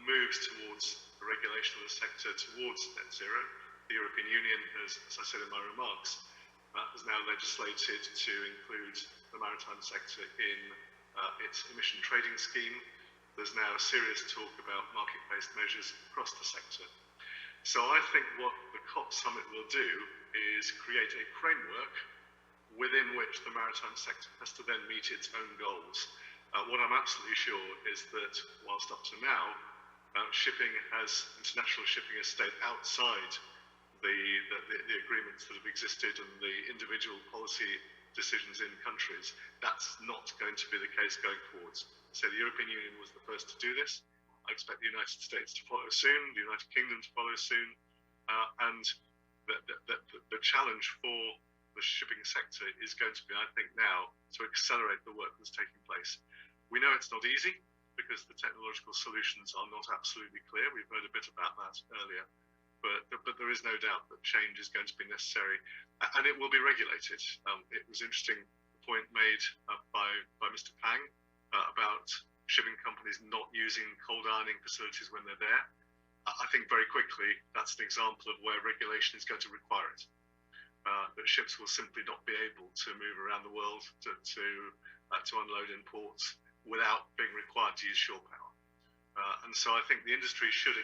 moves towards the regulation of the sector towards net zero. The European Union has, as I said in my remarks, has now legislated to include the maritime sector in its emission trading scheme. There's now serious talk about market-based measures across the sector. So I think what the COP summit will do is create a framework within which the maritime sector has to then meet its own goals. What I'm absolutely sure is that whilst up to now, international shipping has stayed outside the agreements that have existed and the individual policy decisions in countries. That's not going to be the case going forwards. So the European Union was the first to do this. I expect the United States to follow soon, the United Kingdom to follow soon, and the challenge for the shipping sector is going to be, I think now, to accelerate the work that's taking place. We know it's not easy. because the technological solutions are not absolutely clear. We've heard a bit about that earlier, but there is no doubt that change is going to be necessary, and it will be regulated. It was interesting the point made by Mr. Pang about shipping companies not using cold ironing facilities when they're there. I think very quickly that's an example of where regulation is going to require it. That ships will simply not be able to move around the world to unload in ports without being required to use shore power. And so I think the industry should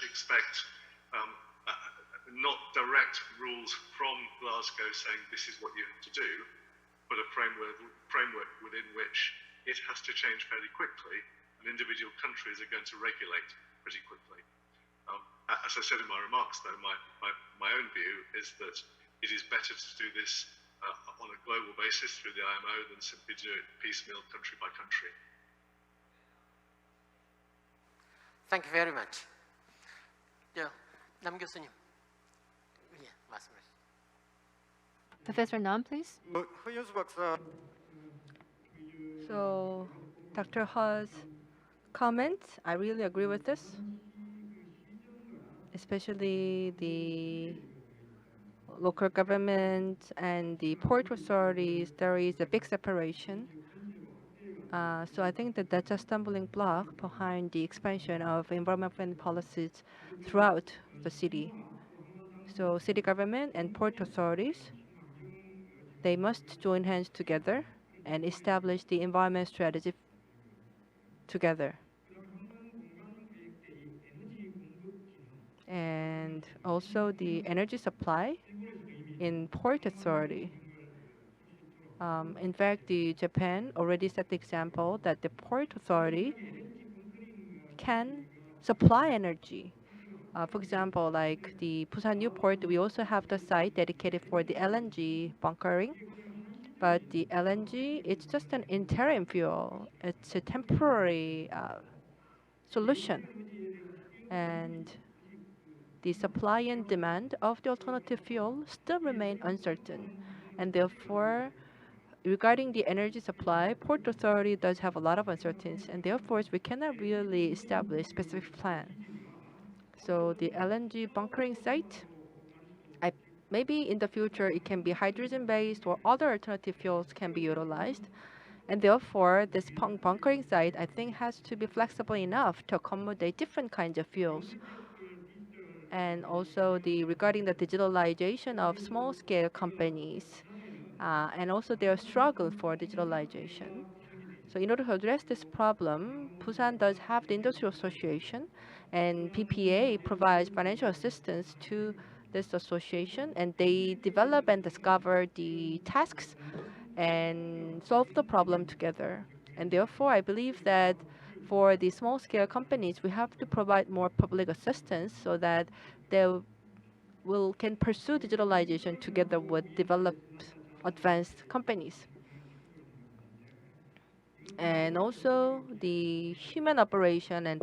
expect not direct rules from Glasgow saying this is what you have to do, but a framework within which it has to change fairly quickly, and individual countries are going to regulate pretty quickly. As I said in my remarks, though, my own view is that it is better to do this on a global basis through the IMO than simply do it piecemeal country by country. Thank you very much. Yeah, 남 교수님. 예, 말씀해 주세요. Professor Nam, please. 허윤수 박사. So, Dr. He's comments, I really agree with this, especially the local government and the port authorities. There is a big separation. So I think that that's a stumbling block behind the expansion of environment-friendly policies throughout the city. So city government and port authorities, they must join hands together and establish the environment strategy together. And also the energy supply in port authority. In fact, Japan already set the example that the port authority can supply energy. For example, like the Busan New Port, we also have the site dedicated for the LNG bunkering. But the LNG, it's just an interim fuel. It's a temporary solution. And the supply and demand of the alternative fuel still remain uncertain. And therefore, regarding the energy supply, Port Authority does have a lot of uncertainties, and therefore we cannot really establish specific plan. So the LNG bunkering site, maybe in the future it can be hydrogen-based or other alternative fuels can be utilized. And therefore, this bunkering site, I think, has to be flexible enough to accommodate different kinds of fuels. And also regarding the digitalization of small-scale companies, and also their struggle for digitalization. So in order to address this problem, Busan does have the industry association, and PPA provides financial assistance to this association, and they develop and discover the tasks and solve the problem together. And therefore, I believe that for the small-scale companies, we have to provide more public assistance so that they can pursue digitalization together with developed advanced companies. And also the human operation and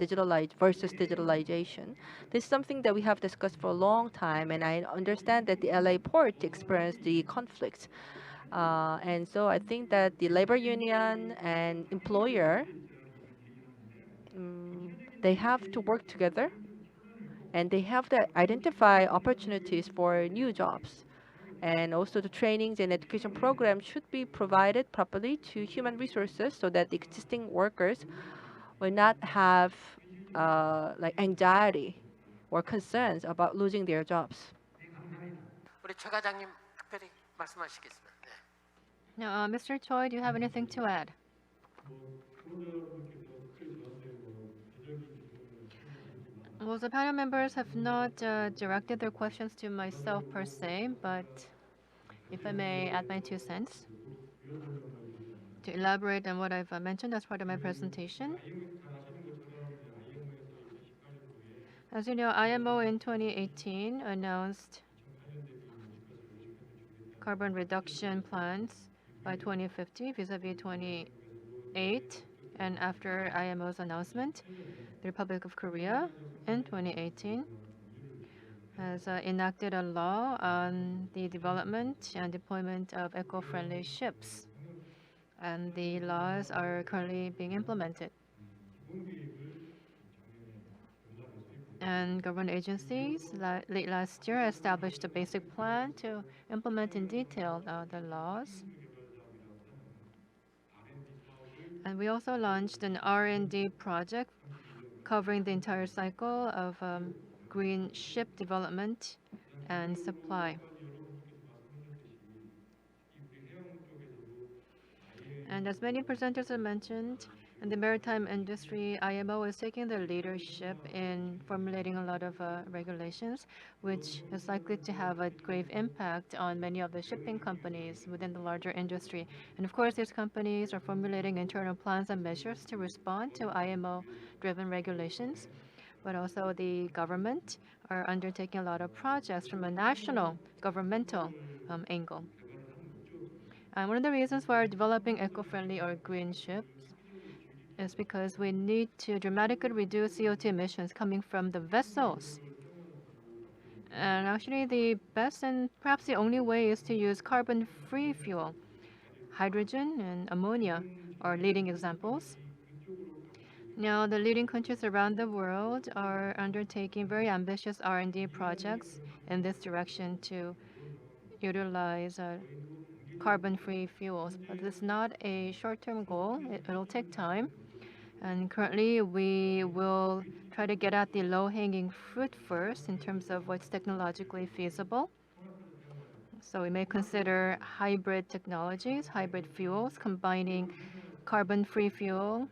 versus digitalization. This is something that we have discussed for a long time, and I understand that the LA port experienced the conflicts. And so I think that the labor union and employer, they have to work together, and they have to identify opportunities for new jobs. And also the trainings and education programs should be provided properly to human resources so that the existing workers will not have like anxiety or concerns about losing their jobs. 우리 최 과장님 특별히 말씀하시겠습니다. 네. Now, Mr. Choi, do you have anything to add? Well, the panel members have not directed their questions to myself per se, but if I may add my 2 cents to elaborate on what I've mentioned as part of my presentation. As you know, IMO in 2018 announced carbon reduction plans by 2050 vis-a-vis 28, and after IMO's announcement, the Republic of Korea in 2018 has enacted a law on the development and deployment of eco-friendly ships, and the laws are currently being implemented. And government agencies late last year established a basic plan to implement in detail the laws. And we also launched an R&D project covering the entire cycle of green ship development and supply. And as many presenters have mentioned, in the maritime industry, IMO is taking the leadership in formulating a lot of regulations, which is likely to have a grave impact on many of the shipping companies within the larger industry. And of course, these companies are formulating internal plans and measures to respond to IMO-driven regulations, but also the government are undertaking a lot of projects from a national governmental angle. And one of the reasons why we're developing eco-friendly or green ships is because we need to dramatically reduce CO2 emissions coming from the vessels. And actually, the best and perhaps the only way is to use carbon-free fuel. Hydrogen and ammonia are leading examples. Now, the leading countries around the world are undertaking very ambitious R&D projects in this direction to utilize carbon-free fuels. But this is not a short-term goal. It'll take time. And currently, we will try to get at the low-hanging fruit first in terms of what's technologically feasible. So we may consider hybrid technologies, hybrid fuels, combining carbon-free fuel.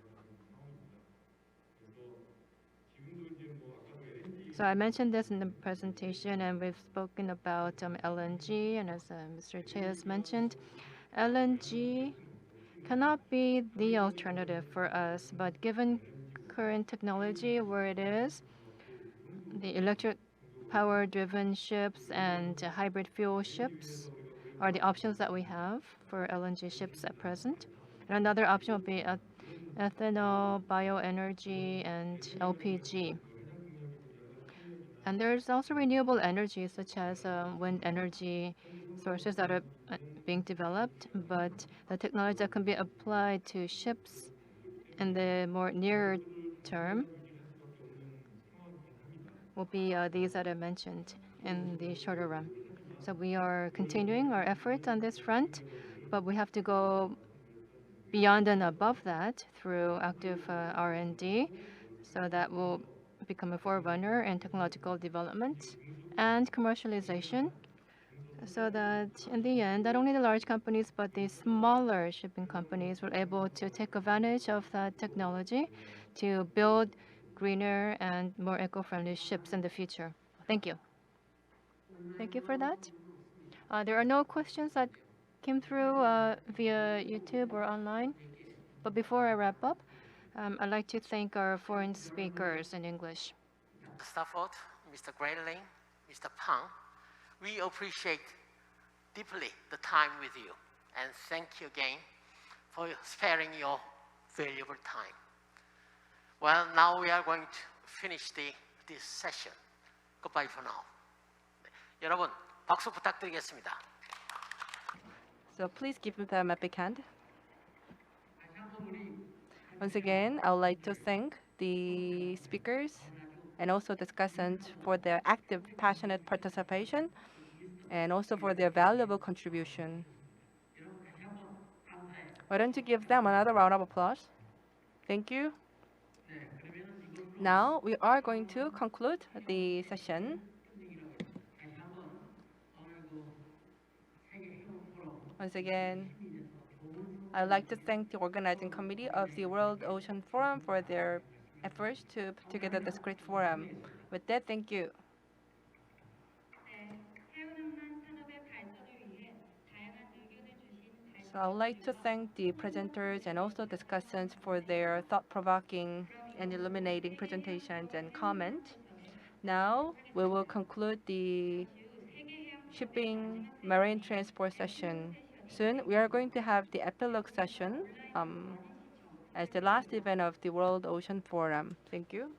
So I mentioned this in the presentation, and we've spoken about LNG, and as Mr. Che has mentioned, LNG cannot be the alternative for us, but given current technology where it is, the electric power driven ships and hybrid fuel ships are the options that we have for LNG ships at present. And another option would be ethanol, bioenergy, and LPG. And there's also renewable energy, such as wind energy sources that are being developed, but the technology that can be applied to ships in the more nearer term will be these that I mentioned in the shorter run. So we are continuing our efforts on this front, but we have to go beyond and above that through active R&D, so that will become a forerunner in technological development and commercialization, so that in the end, not only the large companies, but the smaller shipping companies were able to take advantage of that technology to build greener and more eco-friendly ships in the future. Thank you. Thank you for that. There are no questions that came through via YouTube or online. But before I wrap up, I'd like to thank our foreign speakers in English. Stopford, Mr. Grayling, Mr. Pang, we appreciate deeply the time with you, and thank you again for sparing your valuable time. Well, now we are going to finish this session. Goodbye for now. 네, 여러분, 박수 부탁드리겠습니다. So please give them a big hand. Once again, I would like to thank the speakers and also discussants for their active, passionate participation and also for their valuable contribution. Why don't you give them another round of applause? Thank you. Now we are going to conclude the session. Once again, I would like to thank the organizing committee of the World Ocean Forum for their efforts to put together this great forum. With that, thank you. So I would like to thank the presenters and also discussants for their thought-provoking and illuminating presentations and comments. Now we will conclude the shipping marine transport session. Soon we are going to have the epilogue session as the last event of the World Ocean Forum. Thank you.